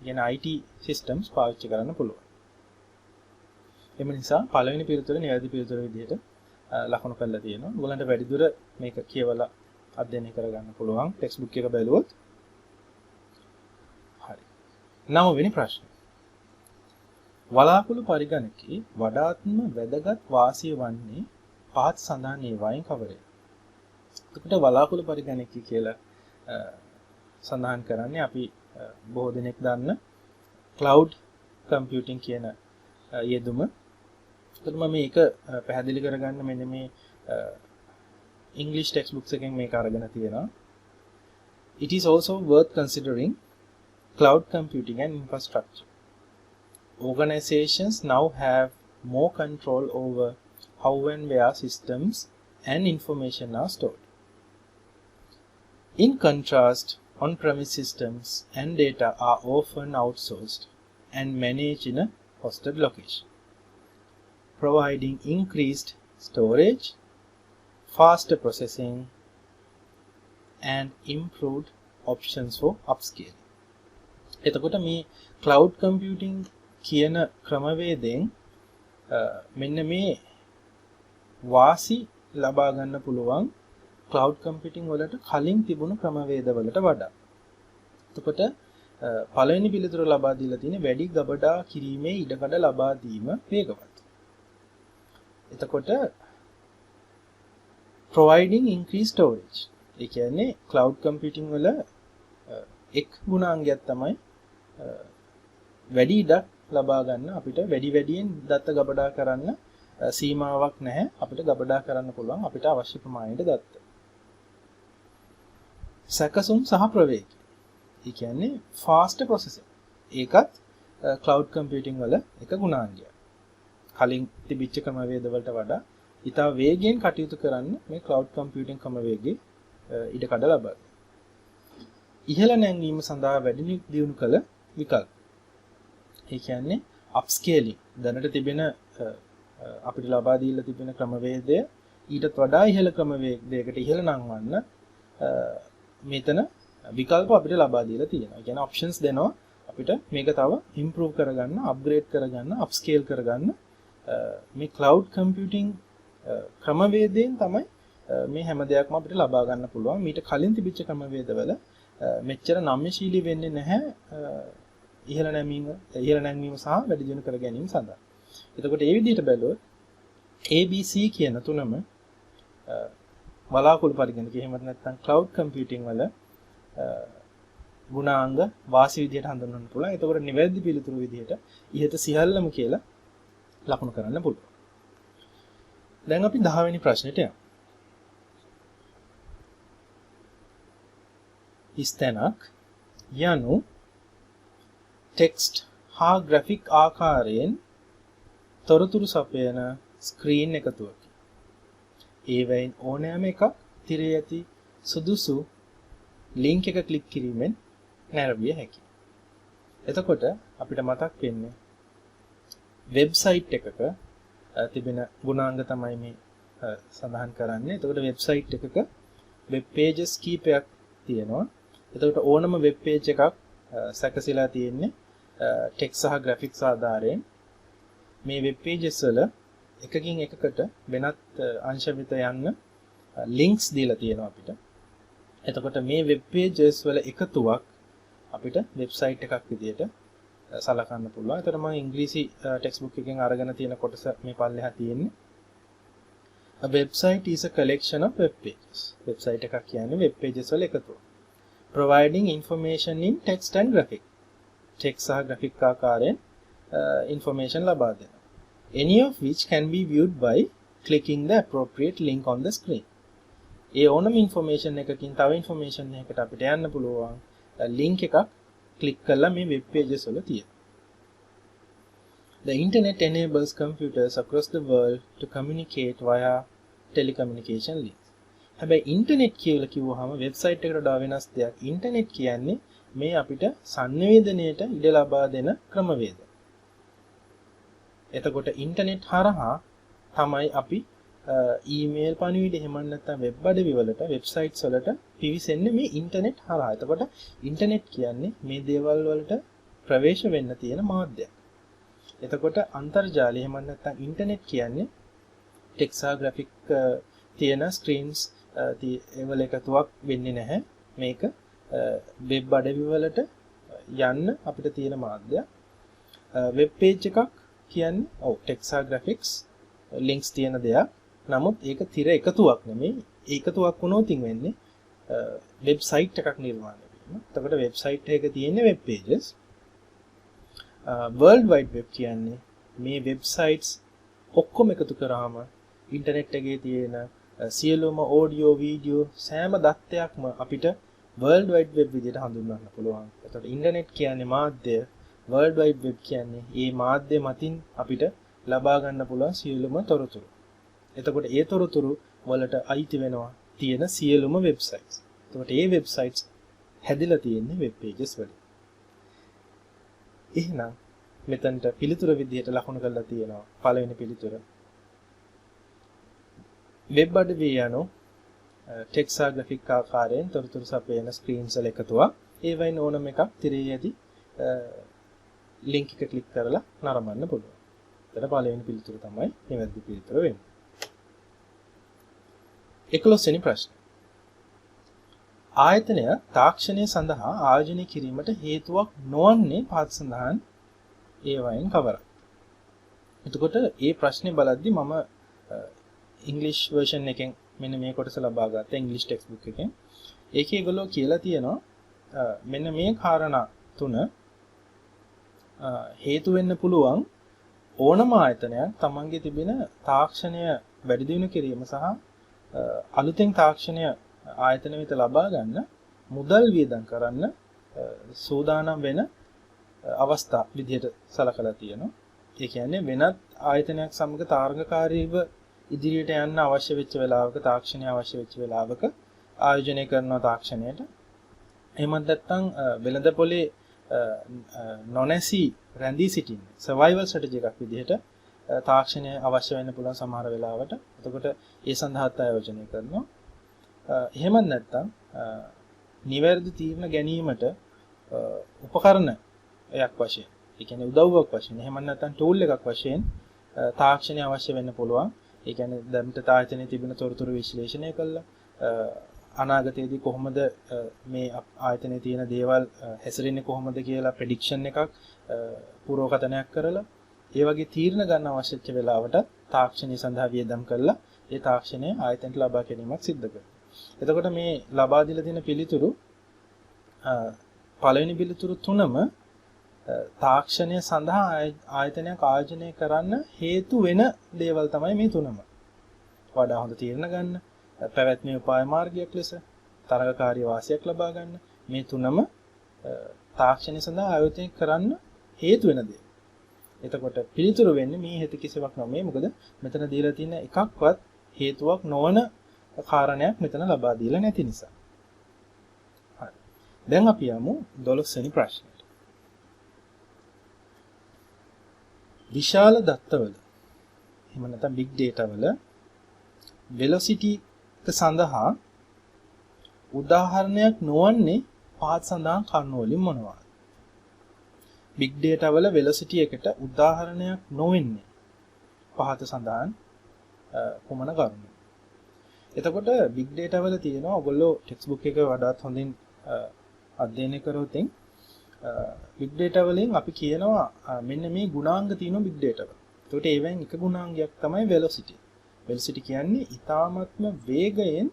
කියන්නේ IT systems පාවිච්චි කරන්න පුළුවන්. එම නිසා පළවෙනි පිළිතුර නිවැරදි පිළිතුර විදිහට ලකුණු කරලා තියෙනවා. ඔයගලන්ට වැඩිදුර මේක කියවලා අධ්‍යයනය කරගන්න පුළුවන් ටෙක්ස්ට් බුක් එක බැලුවොත්. හරි. 9 වෙනි ප්‍රශ්නේ. වලාකුළු පරිගණකයේ වඩාත්ම වැදගත් වාසිය වන්නේ පහත් සඳහන් ඒවායින් කවරේද? එතකොට වලාකුළු පරිගණකය කියලා සඳහන් කරන්නේ අපි බොහෝ දෙනෙක් දන්න cloud computing කියන යෙදුම. එතකොට මම මේක පැහැදිලි කරගන්න මෙන්න මේ English textbooks එකෙන් මේක අරගෙන තියෙනවා. It is also worth considering cloud computing and infrastructure. Organizations now have more control over how and where systems and information are stored. In contrast, on-premise systems and data are often outsourced and managed in a hosted location, providing increased storage, faster processing, and improved options for upscaling. එතකොට මේ cloud computing කියන ක්‍රමවේදයෙන් මෙන්න මේ වාසි ලබා ගන්න පුළුවන් cloud computing වලට කලින් තිබුණු ක්‍රමවේදවලට වඩා. එතකොට පළවෙනි පිළිතුර ලබා දීලා තියෙන්නේ වැඩි ගබඩා කිරීමේ ඉඩකඩ ලබා දීම වේගවත්. එතකොට providing increased storage. ඒ කියන්නේ cloud computing වල එක් ගුණාංගයක් තමයි වැඩි ඉඩක් ලබා ගන්න අපිට වැඩියෙන් දත්ත ගබඩා කරන්න සීමාවක් නැහැ. අපිට ගබඩා කරන්න පුළුවන් අපිට අවශ්‍ය ප්‍රමාණයට දත්ත. සැකසුම් සහ ප්‍රවේගය. ඒ කියන්නේ fast processing. ඒකත් cloud computing වල එක ගුණාංගයක්. කලින් තිබිච්ච ක්‍රමවේද වලට වඩා ඉතා වේගයෙන් කටයුතු කරන්න මේ cloud computing ක්‍රමවේගයේ ඉඩ කඩ ලබා දෙනවා. ඉහළ නැංවීම සඳහා වැඩි දියුණු කළ විකල්ප. ඒ කියන්නේ upscaling. දැනට තිබෙන අපිට ලබා දීලා තිබෙන ක්‍රමවේදය ඊටත් වඩා ඉහළ ක්‍රමවේදයකට ඉහළ නංවන්න මෙතන විකල්ප අපිට ලබා දීලා තියෙනවා. ඒ කියන්නේ options දෙනවා අපිට මේක තව improve කරගන්න, upgrade කරගන්න, upscale කරගන්න මේ cloud computing ක්‍රමවේදයෙන් තමයි මේ හැම දෙයක්ම අපිට ලබා ගන්න පුළුවන්. මීට කලින් තිබිච්ච ක්‍රමවේදවල මෙච්චර නම්‍යශීලී වෙන්නේ නැහැ ඉහළ නැංවීම සහ වැඩි දියුණු කර ගැනීම සඳහා. එතකොට මේ විදිහට බැලුවොත් ABC කියන තුනම බලාකුළු පරිගණක එහෙම නැත්නම් cloud computing වල ගුණාංග වාසි විදිහට හඳුන්වන්න පුළුවන්. එතකොට නිවැරදි පිළිතුරු විදිහට ඉහත සියල්ලම කියලා ලකුණු කරන්න පුළුවන්. දැන් අපි 10 වෙනි ප්‍රශ්නෙට යමු. ඉස්තැනක් යනු ටෙක්ස්ට් හා ග්‍රැෆික් ආකාරයෙන් තොරතුරු සපයන ස්ක්‍රීන් එකතුවකි. ඒවයින් ඕනෑම එකක් තිරේ ඇති සුදුසු ලින්ක් එක ක්ලික් කිරීමෙන් නැරඹිය හැකියි. එතකොට අපිට මතක් වෙන්නේ වෙබ්සයිට් එකක තිබෙන ගුණාංග තමයි මේ සඳහන් කරන්නේ. එතකොට වෙබ්සයිට් එකක වෙබ් පේජස් කීපයක් තියෙනවා. එතකොට ඕනම වෙබ් පේජ් එකක් සැකසීලා තියෙන්නේ ටෙක්ස්ට් සහ ග්‍රැෆික්ස් ආධාරයෙන්. මේ වෙබ් පේජස් වල එකකින් එකකට වෙනත් අංශ වෙත යන්න ලින්ක්ස් දීලා තියෙනවා අපිට. එතකොට මේ වෙබ් පේජස් වල එකතුවක් අපිට වෙබ්සයිට් එකක් විදියට සලකන්න පුළුවන්. ඒතර මම ඉංග්‍රීසි ටෙක්ස්ට් බුක් එකෙන් අරගෙන තියෙන කොටස මේ පල්ලෙහා තියෙන්නේ. A website is a collection of web pages. Website එකක් කියන්නේ වෙබ් පේජස් වල එකතුවක්. Providing information in text and graphic. text සහ graphic ආකාරයෙන් information ලබා දෙනවා. Any of which can be viewed by clicking the appropriate link on the screen. ඒ ඕනම information එකකින් තව information එකකට අපිට යන්න පුළුවන් link එකක් click කරලා මේ web pages වල තියෙනවා. The internet enables computers across the world to communicate via telecommunication links. හැබැයි internet කියලා කිව්වහම website එකට වඩා වෙනස් දෙයක්. internet කියන්නේ මේ අපිට සංවේදනයට ඉඩ ලබා දෙන ක්‍රමවේද. එතකොට internet හරහා තමයි අපි ඊමේල් පණිවිඩ එහෙම නැත්නම් වෙබ් අඩවි වලට වෙබ්සයිට්ස් වලට පිවිසෙන්නේ මේ ඉන්ටර්නෙට් හරහා. එතකොට ඉන්ටර්නෙට් කියන්නේ මේ දේවල් වලට ප්‍රවේශ වෙන්න තියෙන මාධ්‍යයක්. එතකොට අන්තර්ජාලය එහෙම නැත්නම් ඉන්ටර්නෙට් කියන්නේ ටෙක්ස්ට් සහ ග්‍රැෆික් තියෙන ස්ක්‍රීන්ස් ඒවල එකතුවක් වෙන්නේ නැහැ. මේක වෙබ් අඩවි වලට යන්න අපිට තියෙන මාධ්‍යයක්. වෙබ් පේජ් එකක් කියන්නේ ටෙක්ස්ට් සහ ග්‍රැෆික්ස් ලින්ක්ස් තියෙන දෙයක්. නමුත් ඒක තිර එකතුවක් නෙමෙයි. ඒකතුවක් වුණොත් වෙන්නේ වෙබ්සයිට් එකක් නිර්මාණය වීම. එතකොට වෙබ්සයිට් එකක තියෙන web pages world wide web කියන්නේ මේ වෙබ්සයිට්ස් ඔක්කොම එකතු කරාම ඉන්ටර්නෙට් එකේ තියෙන සියලුම audio video සෑම දත්තයක්ම අපිට world wide web විදිහට හඳුන්වන්න පුළුවන්. එතකොට ඉන්ටර්නෙට් කියන්නේ මාධ්‍ය, world wide web කියන්නේ මේ මාධ්‍ය මතින් අපිට ලබා ගන්න පුළුවන් සියලුම තොරතුරු. එතකොට ඒ තොරතුරු වලට අයිති වෙනවා තියෙන සියලුම වෙබ්සයිට්ස්. එතකොට මේ වෙබ්සයිට්ස් හැදිලා තියෙන්නේ වෙබ් පේජස් වලින්. එහෙනම් මෙතනට පිළිතුර විදිහට ලකුණු කරලා තියෙනවා. පළවෙනි පිළිතුර වෙබ් අඩවිය යනු ටෙක්සාග්‍රැෆික් ආකාරයෙන් තොරතුරු සපයන ස්ක්‍රීන්ස් වල එකතුවක්. ඒ වයින් ඕනම එකක් තිරේ ඇති ලින්ක් එක ක්ලික් කරලා නරඹන්න පුළුවන්. එතන පළවෙනි පිළිතුර තමයි නිවැරදි පිළිතුර වෙන්නේ. 11 වෙනි ප්‍රශ්න. ආයතනය තාක්ෂණය සඳහා ආයෝජනය කිරීමට හේතුවක් නොවන්නේ පහත සඳහන් ඒවායින් කවරක්? එතකොට මේ ප්‍රශ්නේ බලද්දි මම ඉංග්‍රීසි version එකෙන් මෙන්න මේ කොටස ලබා ගත්තා ඉංග්‍රීසි ටෙක්ස්ට් බුක් එකෙන්. ඒකේ ඒගොල්ලෝ කියලා තියෙනවා මෙන්න මේ කාරණා තුන හේතු වෙන්න පුළුවන් ඕනම ආයතනයක් තමන්ගේ තිබෙන තාක්ෂණය වැඩි දියුණු කිරීම සහ අලුතෙන් තාක්ෂණය ආයතන වෙත ලබා ගන්න මුදල් වියදම් කරන්න සූදානම් වෙන අවස්ථා විදිහට සලකලා තියෙනවා. ඒ කියන්නේ වෙනත් ආයතනයක් සමග තරඟකාරීව ඉදිරියට යන්න අවශ්‍ය වෙච්ච වෙලාවක තාක්ෂණය අවශ්‍ය වෙච්ච වෙලාවක ආයෝජනය කරන තාක්ෂණයට එහෙමත් නැත්නම් වෙළඳපොලේ නොනැසි රැඳී සිටින්න සර්වයිවල් ස්ට්‍රැටජි එකක් විදිහට තාක්ෂණය අවශ්‍ය වෙන්න පුළුවන් සමහර වෙලාවට. එතකොට ඒ සඳහාත් ආයෝජනය කරනවා. එහෙමත් නැත්නම් නිවැරදි තීරණ ගැනීමට උපකරණයක් වශයෙන්, ඒ කියන්නේ උදව්වක් වශයෙන්, එහෙමත් නැත්නම් ටූල් එකක් වශයෙන් තාක්ෂණය අවශ්‍ය වෙන්න පුළුවන්. ඒ කියන්නේ දැනට තාක්ෂණයේ තිබෙන තොරතුරු විශ්ලේෂණය කළා අනාගතයේදී කොහොමද මේ ආයතනයේ තියෙන දේවල් හැසිරෙන්නේ කොහොමද කියලා ප්‍රෙඩික්ෂන් එකක් පුරෝකථනයක් කරලා ඒ වගේ තීරණ ගන්න අවශ්‍ය වෙච්ච වෙලාවට තාක්ෂණය සඳහා වියදම් කළා ඒ තාක්ෂණය ආයතනට ලබා ගැනීමක් සිද්ධ කරනවා. එතකොට මේ ලබා දීලා තියෙන පිළිතුරු පළවෙනි පිළිතුරු තුනම තාක්ෂණය සඳහා ආයතනයක් ආයෝජනය කරන්න හේතු වෙන දේවල් තමයි මේ තුනම. වඩා හොඳ තීරණ ගන්න, පැවැත්මේ උපාය මාර්ගයක් ලෙස තරඟකාරී වාසියක් ලබා ගන්න මේ තුනම තාක්ෂණය සඳහා ආයෝජනය කරන්න හේතු වෙන දේ. එතකොට පිළිතුරු වෙන්නේ මේ හේතු කිසිවක් නෙමෙයි. මොකද මෙතන දීලා තියෙන එකක්වත් හේතුවක් නොවන කාරණයක් මෙතන ලබා දීලා නැති නිසා. හරි. දැන් අපි යමු 12 වෙනි ප්‍රශ්නෙට. විශාල දත්තවල එහෙම නැත්නම් big data වල velocity එක සඳහා උදාහරණයක් නොවන්නේ පහත් සඳහන් කරුණු වලින් මොනවාද? big data වල velocity එකට උදාහරණයක් නොවෙන්නේ පහත සඳහන් කොමන කරුණු? එතකොට big data වල තියෙනවා ඔයගොල්ලෝ ටෙක්ස්ට් බුක් එක වඩාත් හොඳින් අධ්‍යයනය කරොත් big data වලින් අපි කියනවා මෙන්න මේ ගුණාංග තියෙනවා big data වල. එතකොට ඒවෙන් එක ගුණාංගයක් තමයි velocity. velocity කියන්නේ ඊ타ත්ම වේගයෙන්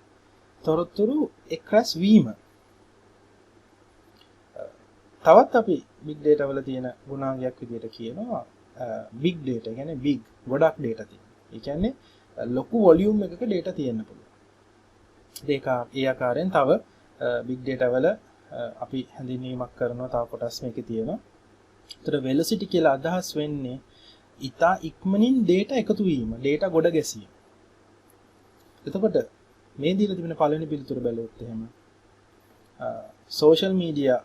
තොරතුරු එක්රැස් වීම. තවත් අපි big data වල තියෙන ගුණාංගයක් විදිහට කියනවා big data. කියන්නේ big ගොඩක් data තියෙනවා. ඒ කියන්නේ ලොකු volume එකක data තියෙන්න පුළුවන්. ඒ ආකාරයෙන් තව big data වල අපි හැඳින්වීමක් කරනවා තව කොටස් මේකේ තියෙනවා. ඒතර velocity කියලා අදහස් වෙන්නේ ඉතා ඉක්මනින් data එකතු වීම, data ගොඩ ගැසීම. එතකොට මේ දීලා තිබෙන පළවෙනි පිළිතුර බැලුවොත් එහෙම social media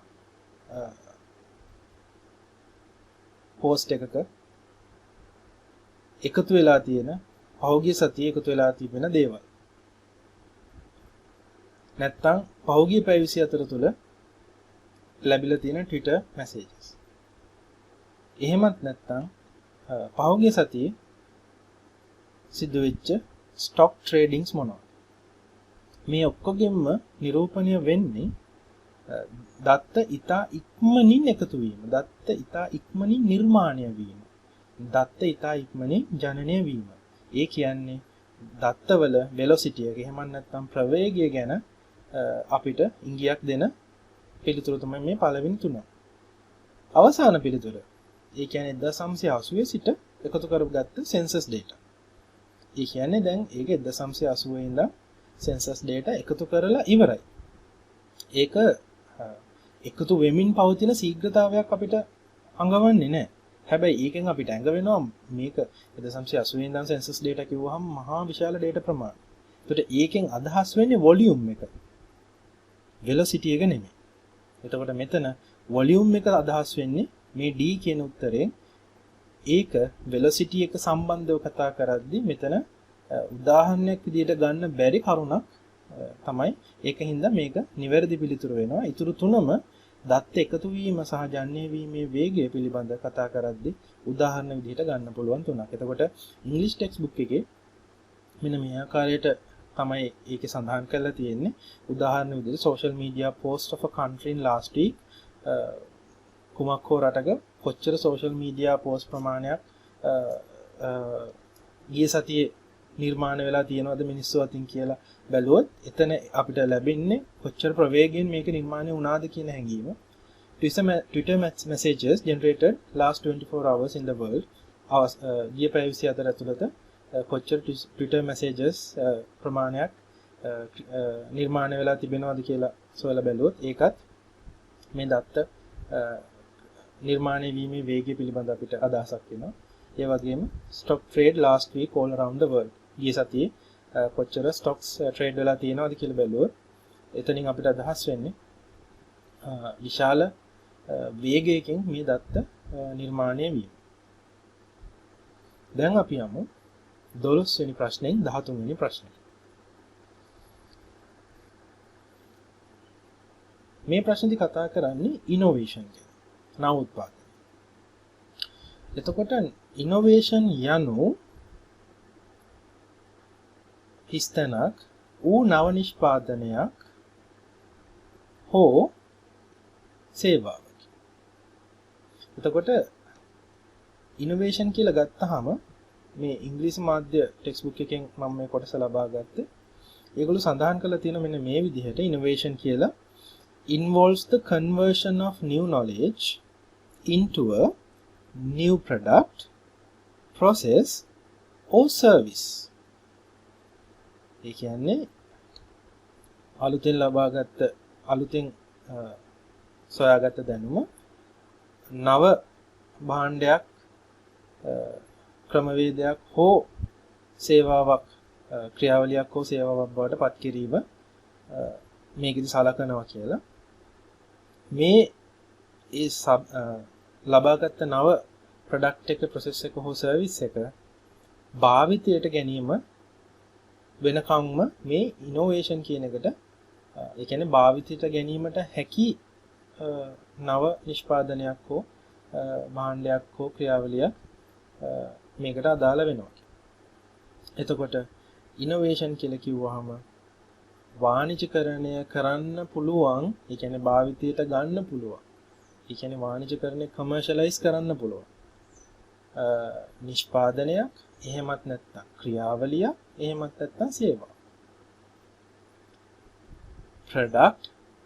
post එකක එකතු වෙලා තියෙන පහුගිය සතියේ එකතු වෙලා තිබෙන දේවල්. නැත්තම් පහුගිය පැය 24 තුල ලැබිලා තියෙන Twitter messages. එහෙමත් නැත්තම් පහුගිය සතියේ සිදු වෙච්ච stock tradings මොනවද? මේ ඔක්කොගෙම නිරූපණය වෙන්නේ දත්ත ඉතා ඉක්මනින් එකතු වීම, දත්ත ඉතා ඉක්මනින් නිර්මාණය වීම, දත්ත ඉතා ඉක්මනින් ජනනය වීම. ඒ කියන්නේ දත්තවල velocity එක එහෙම නැත්නම් ප්‍රවේගය ගැන අපිට ඉංගියක් දෙන පිළිතුර තමයි මේ පළවෙනි තුන. අවසාන පිළිතුර. ඒ කියන්නේ 1980 සිට එකතු කරගත්ත සෙන්සස් data. ඒ කියන්නේ දැන් ඒක 1980 ඉඳන් සෙන්සස් data එකතු කරලා ඉවරයි. ඒක එකතු වෙමින් පවතින ශීඝ්‍රතාවයක් අපිට අඟවන්නේ නැහැ. හැබැයි ඒකෙන් අපිට ඇඟ වෙනවා මේක 1980 ඉඳන් සෙන්සස් data කිව්වහම මහා විශාල data ප්‍රමාණයක්. ඒකට ඒකෙන් අදහස් වෙන්නේ volume එක. velocity එක නෙමෙයි. එතකොට මෙතන volume එක අදහස් වෙන්නේ මේ D කියන උත්තරේ ඒක velocity එක සම්බන්ධව කතා කරද්දී මෙතන උදාහරණයක් විදිහට ගන්න බැරි කරුණක් තමයි ඒකින්ද මේක නිවැරදි පිළිතුර වෙනවා. ඊටු තුනම දත්ත එකතු වීම සහ ජන්‍ය වීමේ වේගය පිළිබඳ කතා කරද්දී උදාහරණ විදිහට ගන්න පුළුවන් තුනක්. එතකොට English textbook එකේ මෙන්න මේ ආකාරයට තමයි ඒකේ සඳහන් කරලා තියෙන්නේ. උදාහරණ විදිහට social media post of a country in last week කුමක් හෝ රටක කොච්චර social media post ප්‍රමාණයක් ගිය සතියේ නිර්මාණය වෙලා තියෙනවද මිනිස්සු අතින් කියලා බැලුවොත් එතන අපිට ලැබෙන්නේ කොච්චර ප්‍රවේගයෙන් මේක නිර්මාණය වුණාද කියන හැඟීම. Twitter messages generated last 24 hours in the world ගිය පැය 24 ඇතුළත කොච්චර Twitter messages ප්‍රමාණයක් නිර්මාණය වෙලා තිබෙනවද කියලා සොයලා බැලුවොත් ඒකත් මේ දත්ත නිර්මාණය වීමේ වේගය පිළිබඳ අපිට අදහසක් වෙනවා. ඒ වගේම stock trade last week all around the world ගිය සතියේ කොච්චර stocks trade වෙලා තියෙනවද කියලා බැලුවොත් එතනින් අපිට අදහස් වෙන්නේ විශාල වේගයකින් මේ දත්ත නිර්මාණය වීම. දැන් අපි යමු 12 වෙනි ප්‍රශ්නෙන් 13 වෙනි ප්‍රශ්නෙට. මේ ප්‍රශ්නේදී කතා කරන්නේ innovation ගැන. නව උත්පාදනය. එතකොට innovation යනු හිස්තැනක් ඌ නව නිෂ්පාදනයක් හෝ සේවාවක්. එතකොට innovation කියලා ගත්තාම මේ ඉංග්‍රීසි මාධ්‍ය ටෙක්ස්ට් එකෙන් මම මේ කොටස ලබා ගත්තේ. ඒගොල්ලෝ සඳහන් කරලා තියෙන මෙන්න මේ විදිහට innovation කියලා involves the conversion of new knowledge into a new product, process or service. ඒ කියන්නේ අලුතෙන් සොයාගත්ත දැනුම නව භාණ්ඩයක් ක්‍රමවේදයක් හෝ සේවාවක් ක්‍රියාවලියක් හෝ සේවාවක් බවට පත් කිරීම මේකෙදි සලකනවා කියලා. මේ ලබාගත් නව ප්‍රොඩක්ට් එක ප්‍රොසෙස් එක හෝ සර්විස් එක භාවිතයට ගැනීම වෙනකම්ම මේ ඉනෝවේෂන් කියන එකට ඒ කියන්නේ භාවිතයට ගැනීමට හැකි නව නිෂ්පාදනයක් හෝ භාණ්ඩයක් හෝ ක්‍රියාවලියක් මේකට අදාළ වෙනවා. එතකොට ඉනෝවේෂන් කියලා කිව්වහම වාණිජකරණය කරන්න පුළුවන්, ඒ කියන්නේ භාවිතයට ගන්න පුළුවන්. ඒ කියන්නේ වාණිජකරණය කමර්ෂියලයිස් කරන්න පුළුවන්. නිෂ්පාදනයක්, එහෙමත් නැත්නම් ක්‍රියාවලියක්, එහෙමත් නැත්නම් සේවාවක්. Product,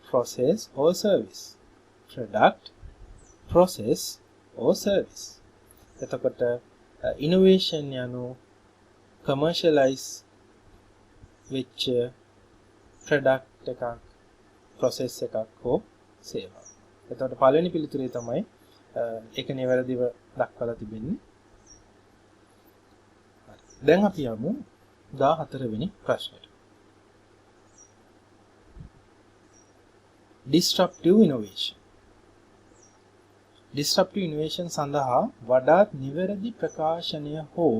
process or service. Product, process or service. එතකොට innovation යනු commercialize which product එකක්, process එකක් හෝ සේවාවක්. එතකොට පළවෙනි පිළිතුරේ තමයි ඒක නිවැරදිව දක්වලා තිබෙන්නේ. දැන් අපි යමු 14 වෙනි ප්‍රශ්නෙට. Disruptive innovation. Disruptive innovation සඳහා වඩාත් නිවැරදි ප්‍රකාශනය හෝ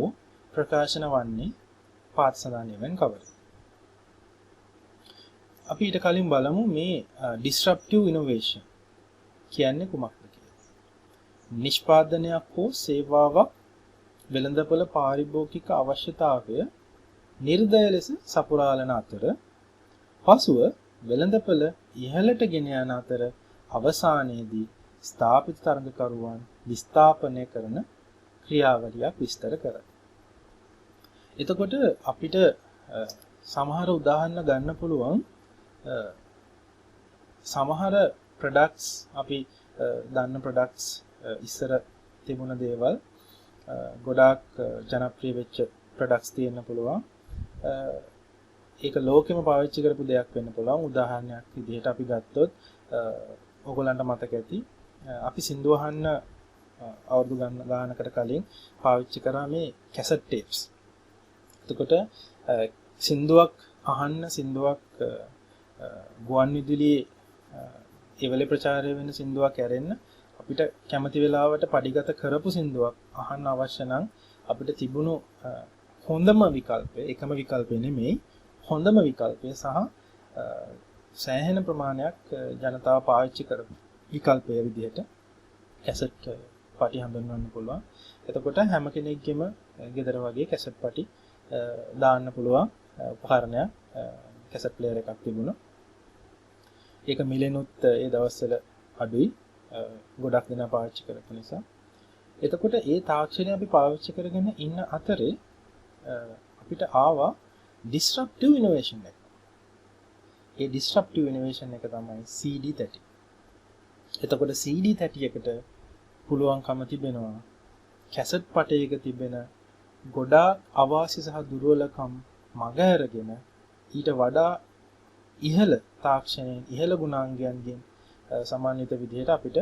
ප්‍රකාශන වන්නේ පාත් සඳහන් කවරද? අපි ඊට කලින් බලමු මේ disruptive innovation කියන්නේ කුමක්ද කියලා. නිෂ්පාදනයක් හෝ සේවාවක් වෙළඳපොළ පාරිභෝගික අවශ්‍යතාවය නිර්දය ලෙස සපුරාලන අතර පසුව වෙළඳපොළ ඉහළට ගෙන යන අතර අවසානයේදී ස්ථාපිත තරඟකරුවන් විස්ථාපනය කරන ක්‍රියාවලියක් විස්තර කරයි. එතකොට අපිට සමහර උදාහරණ ගන්න පුළුවන්. සමහර ප්‍රොඩක්ට්ස් අපි දන්න ප්‍රොඩක්ට්ස් ඉස්සර තිබුණ දේවල් ගොඩාක් ජනප්‍රිය වෙච්ච ප්‍රොඩක්ට්ස් තියෙන්න පුළුවන්. ඒක ලෝකෙම පාවිච්චි කරපු දෙයක් වෙන්න පුළුවන්. උදාහරණයක් විදිහට අපි ගත්තොත් ඔයගොල්ලන්ට මතක ඇති අපි සින්දු අහන්න අවුරුදු ගානකට කලින් පාවිච්චි කරා මේ කැසට් ටේප්ස්. එතකොට සින්දුවක් අහන්න සින්දුවක් ගුවන් විදුලියේ ඒවලේ ප්‍රචාරය වෙන සින්දුවක් ඇරෙන්න අපිට කැමති වෙලාවට පඩිගත කරපු සින්දුවක් අහන්න අවශ්‍ය නම් අපිට තිබුණු හොඳම විකල්පය එකම විකල්පය නෙමෙයි හොඳම විකල්පය සහ සෑහෙන ප්‍රමාණයක් ජනතාව පාවිච්චි කරපු විකල්පය විදිහට කැසට් පටි හඳුන්වන්න පුළුවන්. එතකොට හැම කෙනෙක්ගේම ගෙදර වගේ කැසට් පටි දාන්න පුළුවන් උපකරණයක් කැසට් ප්ලේයර් එකක් තිබුණා. ඒක මිලෙනුත් ඒ දවස්වල අඩුයි. ගොඩක් දෙනා පාවිච්චි කරපු නිසා. එතකොට ඒ තාක්ෂණය අපි පාවිච්චි කරගෙන ඉන්න අතරේ අපිට ආවා disruptive innovation එක. ඒ disruptive innovation එක තමයි CD30. එතකොට CD30 එකට පුළුවන්කම තිබෙනවා කැසට් පටයක තිබෙන ගොඩාක් අවාසි සහ දුර්වලකම් මග අරගෙන ඊට වඩා ඉහළ තාක්ෂණයෙන් ඉහළ ගුණාංගයන්ගෙන් සමන්විත විදිහට අපිට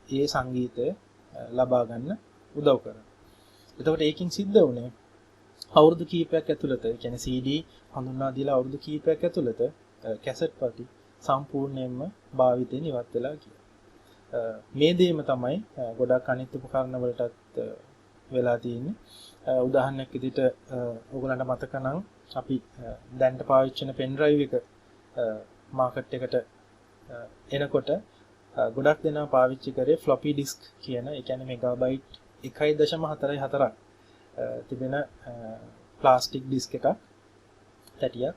ඒ සංගීතය ලබා ගන්න උදව් කරනවා. එතකොට ඒකින් සිද්ධ වුණේ අවුරුදු කීපයක් ඇතුළත, ඒ කියන්නේ CD හඳුන්වා දීලා අවුරුදු කීපයක් ඇතුළත කැසට් පටි සම්පූර්ණයෙන්ම භාවිතයෙන් ඉවත් වෙලා ගියා. මේ දෙයම තමයි ගොඩක් අනිත් උපකරණ වලටත් වෙලා තියෙන්නේ. උදාහරණයක් විදිහට ඔයගොල්ලන්ට මතක නම් අපි දැන්ට පාවිච්චි කරන පෙන් ඩ්‍රයිව් එක මාකට් එකට එනකොට ගොඩක් දෙනා පාවිච්චි කරේ ෆ්ලොපි ඩිස්ක් කියන, ඒ කියන්නේ මෙගාබයිට් 1.44ක් තිබෙන ප්ලාස්ටික් ඩිස්ක් එකක් තැටියක්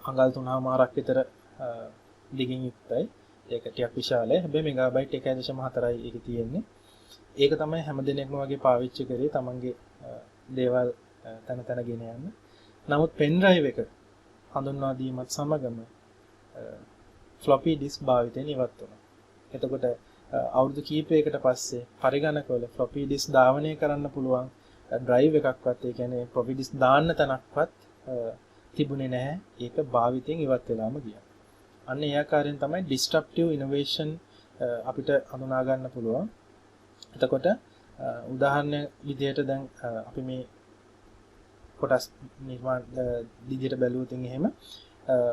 අඟල් 3මාරක් විතර දිගින් යුක්තයි. ඒක ටිකක් විශාලයි. හැබැයි මෙගාබයිට් 1.4යි ඒකේ තියෙන්නේ. ඒක තමයි හැමදෙනෙක්ම වගේ පාවිච්චි කරේ තමන්ගේ දේවල් තන තන ගෙන යන්න. නමුත් පෙන් ඩ්‍රයිව් එක හඳුන්වා දීමත් සමගම ෆ්ලොපි ඩිස්ක් භාවිතයෙන් ඉවත් වුණා. එතකොට අවුරුදු කීපයකට පස්සේ පරිගණකවල ෆ්ලොපි ඩිස්ක් ධාවනය කරන්න පුළුවන් ඩ්‍රයිව් එකක්වත්, ඒ කියන්නේ ෆ්ලොපි ඩිස්ක් දාන්න තැනක්වත් තිබුණේ නැහැ. ඒක භාවිතයෙන් ඉවත් වෙලාම ගියා. අන්න ඒ ආකාරයෙන් තමයි disruptive innovation අපිට හඳුනා ගන්න පුළුවන්. එතකොට උදාහරණ විදිහට දැන් අපි මේ කොටස් නිර්මාණ විදිහට බැලුවොත් එහෙම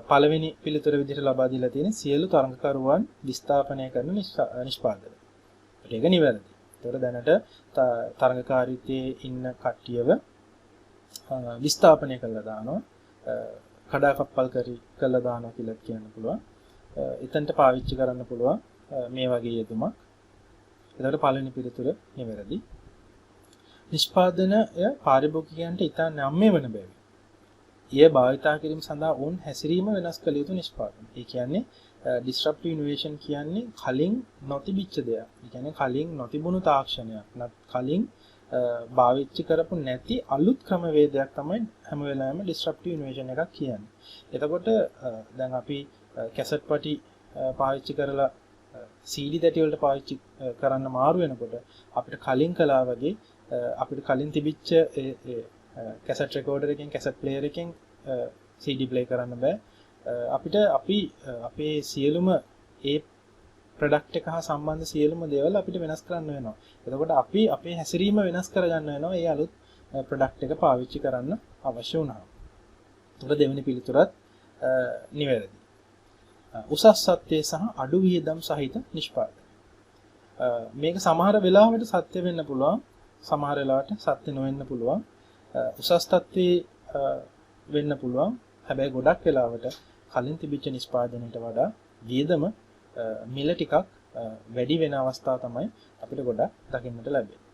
පළවෙනි පිළිතුර විදිහට ලබා දීලා තියෙන සියලු තරඟකරුවන් විස්ථාපනය කරන නිෂ්පාදන. ඒක නිවැරදි. ඒතර දැනට තරඟකාරීත්වයේ ඉන්න කට්ටියව විස්ථාපනය කළා දානවා. කඩාකප්පල් කළා දානවා කියලා කියන්න පුළුවන්. එතනට පාවිච්චි කරන්න පුළුවන් මේ වගේ යෙදුමක්. එතකොට පළවෙනි පිළිතුර නිවැරදි. නිෂ්පාදනය පාරිභෝගිකයන්ට ඉතා නම්‍ය වන බැවින් එය භාවිතා කිරීම සඳහා ඔවුන් හැසිරීම වෙනස් කළ යුතු නිෂ්පාදන. ඒ කියන්නේ disruptive innovation කියන්නේ කලින් නොතිබිච්ච දෙයක්. ඒ කියන්නේ කලින් නොතිබුණු තාක්ෂණයක්. කලින් භාවිත කරපු නැති අලුත් ක්‍රමවේදයක් තමයි හැම වෙලාවෙම disruptive innovation එකක් කියන්නේ. එතකොට දැන් අපි කැසට් පටි පාවිච්චි කරලා CD30 වලට පාවිච්චි කරන්න මාරු වෙනකොට අපිට කලින් කළා වගේ අපිට කලින් තිබිච්ච කැසට් රෙකෝඩර් එකෙන් කැසට් ප්ලේයර් එකෙන් CD ප්ලේ කරන්න බෑ. අපි අපේ සියලුම ඒ ප්‍රොඩක්ට් එක හා සම්බන්ධ සියලුම දේවල් අපිට වෙනස් කරන්න වෙනවා. එතකොට අපි අපේ හැසිරීම වෙනස් කරගන්න වෙනවා ඒ අලුත් ප්‍රොඩක්ට් එක පාවිච්චි කරන්න අවශ්‍ය වුණා. එතකොට දෙවෙනි පිළිතුරත් නිවැරදි. උසස් සත්‍ය සහ අඩු වියදම් සහිත නිෂ්පාදන. මේක සමහර වෙලාවට සත්‍ය වෙන්න පුළුවන්, සමහර වෙලාවට සත්‍ය නොවෙන්න පුළුවන්. උසස් තත්ත්වයේ වෙන්න පුළුවන්. හැබැයි ගොඩක් වෙලාවට කලින් තිබිච්ච නිෂ්පාදනයට වඩා වියදම මිල ටිකක් වැඩි වෙන අවස්ථා තමයි අපිට ගොඩක් දකින්නට ලැබෙන්නේ.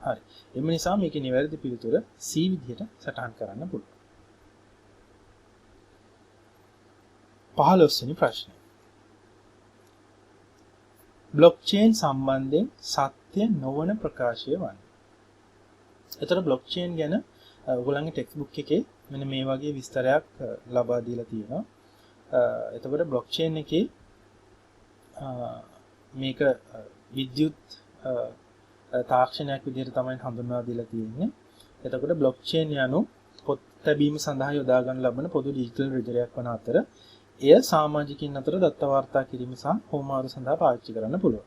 හරි. එම නිසා මේකේ නිවැරදි පිළිතුර C විදිහට සටහන් කරන්න පුළුවන්. 15 වෙනි ප්‍රශ්නය. බ්ලොක්චේන් සම්බන්ධයෙන් සත්‍ය නොවන ප්‍රකාශය වන්නේ. එතකොට බ්ලොක්චේන් ගැන ඔයගොල්ලන්ගේ ටෙක්ස්ට් බුක් එකේ මෙන්න මේ වගේ විස්තරයක් ලබා දීලා තියෙනවා. එතකොට බ්ලොක්චේන් එකේ මේක විද්‍යුත් තාක්ෂණයක් විදිහට තමයි හඳුන්වා දීලා තියෙන්නේ. එතකොට බ්ලොක්චේන් යනු පොත් තැබීම සඳහා යොදා ගන්න ලබන පොදු ඩිජිටල් ලෙජරයක් වන අතර එය සමාජිකින් අතර දත්ත වාර්තා කිරීම සහ හෝමාරු සඳහා පාවිච්චි කරන්න පුළුවන්.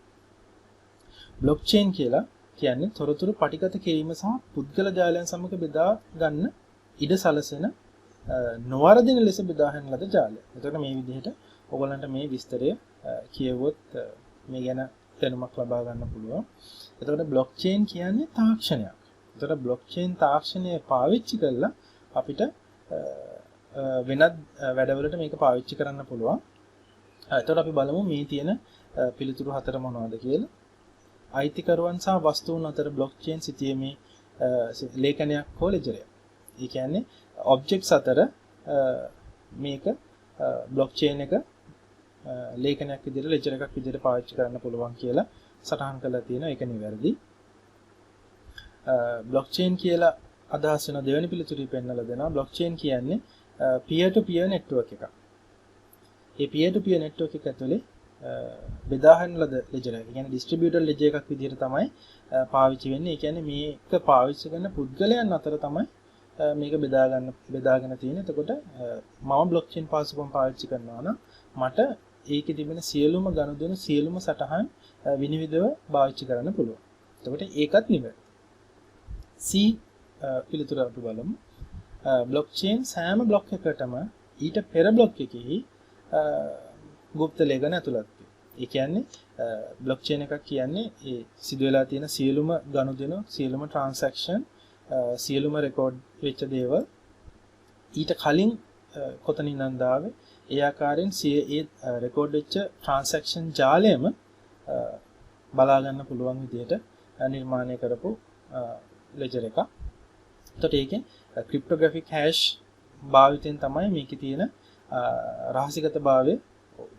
බ්ලොක්චේන් කියලා කියන්නේ තොරතුරු පටිගත කිරීම සහ පුද්ගල ජාලයන් සමග බෙදා ගන්න ඉඩ සලසන නොවරදින ලෙස බෙදා හැරෙන ලද ජාලය. එතකොට මේ විදිහට ඔයගලන්ට මේ විස්තරය කියවුවොත් මේ ගැන දැනුමක් ලබා ගන්න පුළුවන්. එතකොට බ්ලොක්චේන් කියන්නේ තාක්ෂණයක්. එතකොට බ්ලොක්චේන් තාක්ෂණය පාවිච්චි කරලා අපිට වෙනත් වැඩවලට මේක පාවිච්චි කරන්න පුළුවන්. එතකොට අපි බලමු මේ තියෙන පිළිතුරු හතර මොනවද කියලා. අයිතිකරුවන් සහ වස්තුන් අතර බ්ලොක්චේන් සිටීමේ ලේඛනයක් හෝ ලෙජරයක්. ඒ කියන්නේ ඔබ්ජෙක්ට්ස් අතර මේක බ්ලොක්චේන් එක ලේඛනයක් විදිහට ලෙජර් එකක් විදිහට පාවිච්චි කරන්න පුළුවන් කියලා සටහන් කරලා තියෙනවා. ඒක නිවැරදි. බ්ලොක්චේන් කියලා අදහස් වෙන දෙවෙනි පිළිතුරේ පෙන්නලා දෙනවා. බ්ලොක්චේන් කියන්නේ peer to peer network එකක්. මේ peer to peer network එක ඇතුලේ බෙදා හරින ලද ලෙජර් එක. කියන්නේ distributed ledger එකක් විදිහට තමයි පාවිච්චි වෙන්නේ. ඒ කියන්නේ මේක පාවිච්චි කරන පුද්ගලයන් අතර තමයි මේක බෙදාගෙන තියෙන්නේ. එතකොට මම බ්ලොක්චේන් පාසුකම් පාවිච්චි කරනවා නම් මට ඒකේ තිබෙන සියලුම ගනුදෙනු සියලුම සටහන් විනිවිදව පාවිච්චි කරන්න පුළුවන්. එතකොට ඒකත් නිවැරදි. C පිළිතුර අපි බලමු. බ්ලොක්චේන් සෑම බ්ලොක් එකකටම ඊට පෙර බ්ලොක් එකෙහි গুপ্ত ලේඛන ඇතුළත් වෙනවා. ඒ කියන්නේ බ්ලොක්චේන් එකක් කියන්නේ ඒ සිදු වෙලා තියෙන සියලුම ගනුදෙනු සියලුම ට්‍රාන්සැක්ෂන් සියලුම රෙකෝඩ් වෙච්ච දේවල් ඊට කලින් කොතනින්ද ආවේ ඒ ආකාරයෙන් ඒ රෙකෝඩ් වෙච්ච ට්‍රාන්සැක්ෂන් ජාලයම බලා ගන්න පුළුවන් විදිහට නිර්මාණය කරපු ලෙජර් එකක්. එතකොට ඒකෙන් ක්‍රිප්ටෝග්‍රැෆික් හැෂ් භාවිතයෙන් තමයි මේකේ තියෙන රහසිගතභාවය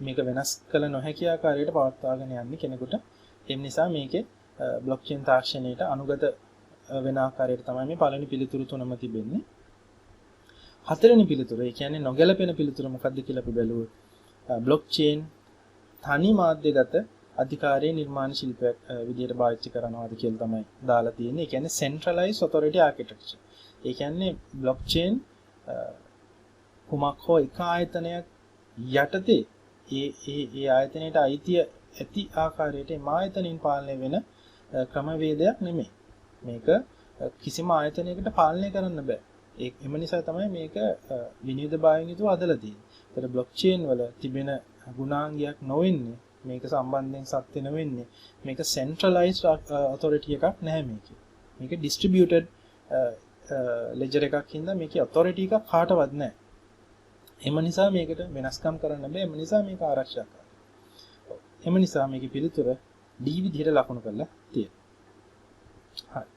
මේක වෙනස් කළ නොහැකි ආකාරයට පවත්වාගෙන යන්නේ කෙනෙකුට. ඒ නිසා මේකේ බ්ලොක්චේන් තාක්ෂණයට අනුගත වෙන ආකාරයට තමයි මේ පළවෙනි පිළිතුරු තුනම තිබෙන්නේ. හතරවෙනි පිළිතුර, ඒ කියන්නේ නොගැලපෙන පිළිතුර මොකක්ද කියලා අපි බැලුවොත් බ්ලොක්චේන් තනි මාධ්‍යගත අධිකාරී නිර්මාණ ශිල්පයක් විදිහට පාවිච්චි කරනවාද කියලා තමයි දාලා තියෙන්නේ. ඒ කියන්නේ centralized authority architecture. ඒ කියන්නේ බ්ලොක්චේන් කුමක් හෝ එක ආයතනයක් යටතේ ඒ ආයතනයට අයිතිය ඇති ආකාරයට මේ ආයතනින් පාලනය වෙන ක්‍රමවේදයක් නෙමෙයි. මේක කිසිම ආයතනයකට පාලනය කරන්න බෑ. එම නිසා තමයි මේක විනිවිදභාවයෙන් යුතුව හදලා තියෙන්නේ. ඒතර බ්ලොක්චේන් වල තිබෙන ගුණාංගයක් නොවෙන්නේ මේක සම්බන්ධයෙන් සත්‍ය නෙවෙන්නේ. මේක centralized authority එකක් නැහැ මේකේ. මේක distributed ledger එකක් හින්දා මේකේ authority එකක් කාටවත් නැහැ. එම නිසා මේකට වෙනස්කම් කරන්න බෑ. එම නිසා මේක ආරක්ෂා කරනවා. එම නිසා මේකේ පිළිතුර D විදිහට ලකුණු කරලා තියෙනවා. හරි.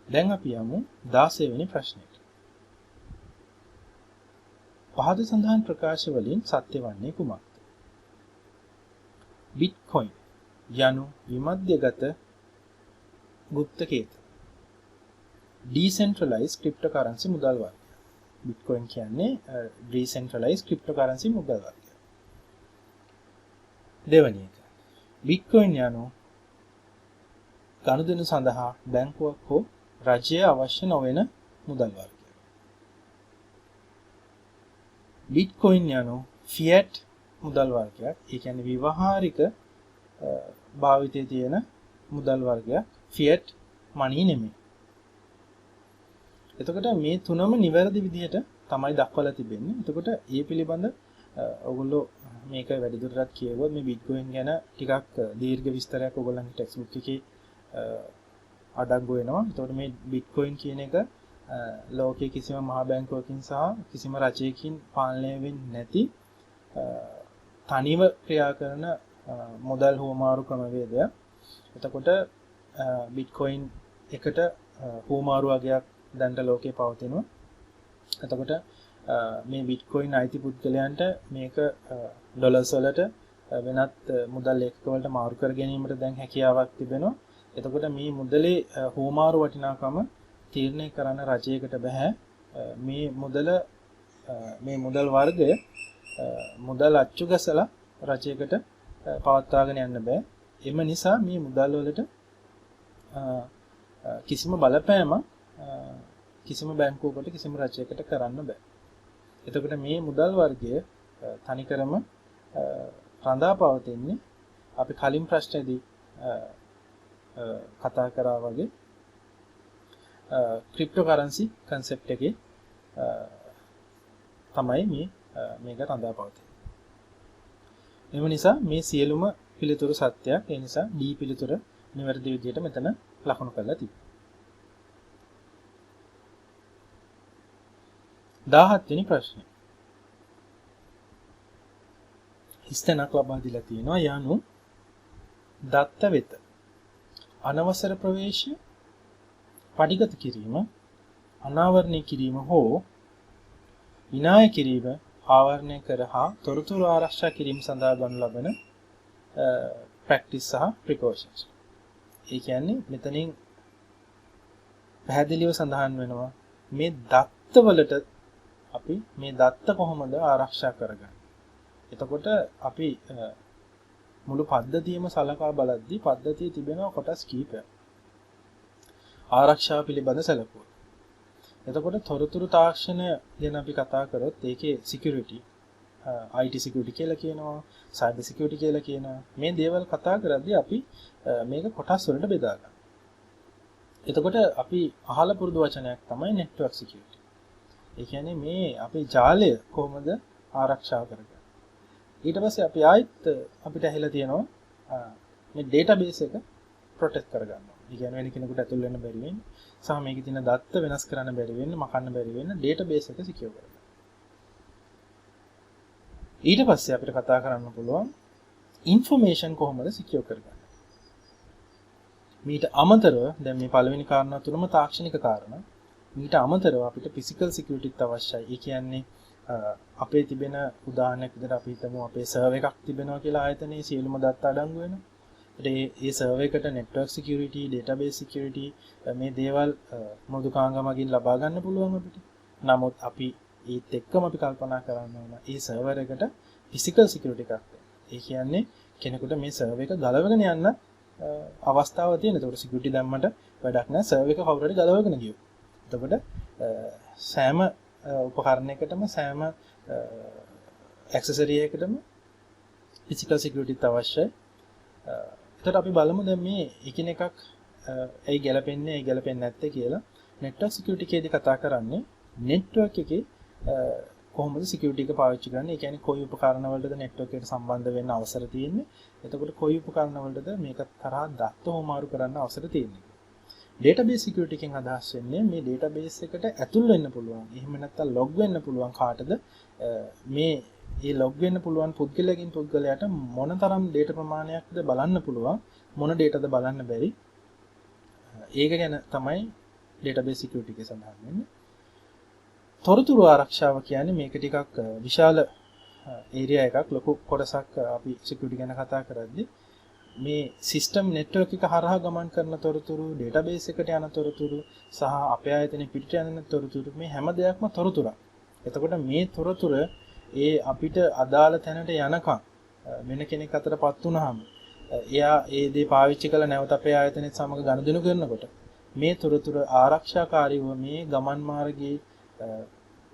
දැන් අපි යමු 16 වෙනි ප්‍රශ්නෙට. පහත සඳහන් ප්‍රකාශ වලින් සත්‍ය වන්නේ කුමක්ද? බිට්කොයින් යනු විමධ්‍යගත গুপ্ত කේත. decentralized cryptocurrency මුදල් වර්ගය. බිට්කොයින් කියන්නේ decentralized cryptocurrency මුදල් වර්ගය. දෙවැනි එක. බිට්කොයින් යනු ගනුදෙනු සඳහා බැංකුවක් හෝ රජය අවශ්‍ය නොවන මුදල් වර්ගය. බිට්කොයින් යනු ෆියට් මුදල් වර්ගයක්. ඒ කියන්නේ විවහාරික භාවිතයේ තියෙන මුදල් වර්ගයක්. ෆියට් මනි නෙමෙයි. එතකොට මේ තුනම නිවැරදි විදිහට තමයි දක්වලා තිබෙන්නේ. එතකොට මේ පිළිබඳ ඔයගොල්ලෝ මේක වැඩිදුරටත් කියවුවොත් මේ බිට්කොයින් ගැන ටිකක් දීර්ඝ විස්තරයක් ඔයගොල්ලන්ගේ ටෙක්ස්ට් බුක් එකේ අඩංගු වෙනවා. එතකොට මේ බිට්කොයින් කියන එක ලෝකයේ කිසිම මහ බැංකුවකින් සහ කිසිම රජයකින් පාලනය වෙන්නේ නැති තනිව ක්‍රියා කරන මුදල් හුවමාරු ක්‍රමවේදයක්. එතකොට බිට්කොයින් එකට හුවමාරු වගේක් දැන්ට ලෝකේ පවතිනවා. එතකොට මේ බිට්කොයින් අයිති පුද්ගලයන්ට මේක ඩොලර්ස් වලට වෙනත් මුදල් ඒකක වලට මාරු කර ගැනීමට දැන් හැකියාවක් තිබෙනවා. එතකොට මේ මුදලේ හුවමාරු වටිනාකම තීරණය කරන්න රජයකට බෑ. මේ මුදල් වර්ගය මුදල් අච්චු ගසලා රජයකට පවත්වාගෙන යන්න බෑ. එම නිසා මේ මුදල් වලට කිසිම බලපෑමක් කිසිම බැංකුවකට කිසිම රජයකට කරන්න බෑ. එතකොට මේ මුදල් වර්ගය තනිකරම රඳා පවතින්නේ අපි කලින් ප්‍රශ්නේදී කතා කරා වගේ ක්‍රිප්ටෝකරන්සි concept එකේ තමයි මේක රඳා පවතින්නේ. එම නිසා මේ සියලුම පිළිතුරු සත්‍යයක්. ඒ නිසා D පිළිතුර නිවැරදි විදිහට මෙතන ලකුණු කරලා තිබෙනවා. 17 වෙනි ප්‍රශ්නේ. හිස්තැනක් ලබා දීලා තියෙනවා යනු දත්ත වෙත අනවසර ප්‍රවේශ පටිගත කිරීම, අනාවරණය කිරීම හෝ විනාය කිරීම ආවරණය කර හා තොරතුරු ආරක්ෂා කිරීම සඳහා ගනු ලබන ප්‍රැක්ටිස් සහ ප්‍රිකෝෂන්ස්. ඒ කියන්නේ මෙතනින් පැහැදිලිව සඳහන් වෙනවා මේ දත්තවලට අපි මේ දත්ත කොහොමද ආරක්ෂා කරගන්නේ. එතකොට අපි මුළු පද්ධතියම සලකා බලද්දී පද්ධතියේ තිබෙන කොටස් කීපයක් ආරක්ෂාව පිළිබඳ සැලකුවා. එතකොට තොරතුරු තාක්ෂණය ගැන අපි කතා කරොත් ඒකේ security IT security කියලා කියනවා, cyber security කියලා කියනවා. මේ දේවල් කතා කරද්දී අපි මේක කොටස් වලට බෙදා ගන්නවා. එතකොට අපි අහලා පුරුදු වචනයක් තමයි network security. ඒ කියන්නේ මේ අපේ ජාලය කොහොමද ආරක්ෂා කරගන්නේ. ඊට පස්සේ අපි ආයෙත් අපිට ඇහිලා තියෙනවා මේ database එක protect කරගන්නවා. ඒ කියන්නේ වෙන කෙනෙකුට ඇතුල් වෙන්න බැරි වෙන්නේ සහ මේකේ තියෙන දත්ත වෙනස් කරන්න බැරි වෙන්න, මකන්න බැරි වෙන්න database එක secure කරගන්න. ඊට පස්සේ අපිට කතා කරන්න පුළුවන් information කොහොමද secure කරගන්නේ. මීට අමතරව දැන් මේ පළවෙනි කාරණා තුනම තාක්ෂණික කාරණා. මීට අමතරව අපිට physical security අවශ්‍යයි. ඒ කියන්නේ අපේ තිබෙන උදාහරණයක් විදිහට අපි හිතමු අපේ සර්වර් එකක් තිබෙනවා කියලා ආයතනයේ සියලුම දත්ත අඩංගු වෙනවා. ඒ සර්වර් එකට network security, database security මේ දේවල් මෘදුකාංගමකින් ලබා ගන්න පුළුවන් අපිට. නමුත් අපි ඒත් එක්කම අපි කල්පනා කරන්න ඕන මේ සර්වර් එකට physical security එකක්. ඒ කියන්නේ කෙනෙකුට මේ සර්වර් එක ගලවගෙන යන්න අවස්ථාවක් තියෙන. ඒකට security දැම්මට වැඩක් නැහැ. සර්වර් එක කවුරු හරි ගලවගෙන ගියොත්. එතකොට සෑම උපකරණයකටම සෑම ඇක්සසරි එකකටම physical security අවශ්‍යයි. එතකොට අපි බලමු දැන් මේ එකිනෙකක් ඇයි ගැලපෙන්නේ ඇයි ගැලපෙන්නේ නැත්තේ කියලා. network security කේදී කතා කරන්නේ network එකේ කොහොමද security එක පාවිච්චි කරන්නේ. ඒ කියන්නේ කොයි උපකරණ වලටද network එකට සම්බන්ධ වෙන්න අවසර තියෙන්නේ. එතකොට කොයි උපකරණ වලටද මේක තරහා දත්ත හොමාරු කරන්න අවසර තියෙන්නේ. database security එකෙන් අදහස් වෙන්නේ මේ database එකට ඇතුල් වෙන්න පුළුවන්. එහෙම නැත්නම් log වෙන්න පුළුවන් කාටද මේ log වෙන්න පුළුවන් පුද්ගලයාගෙන් පුද්ගලයාට මොනතරම් data ප්‍රමාණයක්ද බලන්න පුළුවන්, මොන dataද බලන්න බැරි. ඒක ගැන තමයි database security එකේ සඳහන් වෙන්නේ. තොරතුරු ආරක්ෂාව කියන්නේ මේක ටිකක් විශාල ඒරියා එකක්, ලොකු කොටසක් අපි security ගැන කතා කරද්දී මේ සිස්ටම් නෙට්වර්ක් එක හරහා ගමන් කරන තොරතුරු, database එකට යන තොරතුරු සහ අපේ ආයතනයේ පිටට යන තොරතුරු මේ හැම දෙයක්ම තොරතුරක්. එතකොට මේ තොරතුර ඒ අපිට අදාළ තැනට යනකම් වෙන කෙනෙක් අතරපත් වුනහම එයා ඒ දේ පාවිච්චි කරලා නැවත අපේ ආයතනයේත් සමග ගනුදෙනු කරනකොට මේ තොරතුර ආරක්ෂාකාරීව මේ ගමන් මාර්ගයේ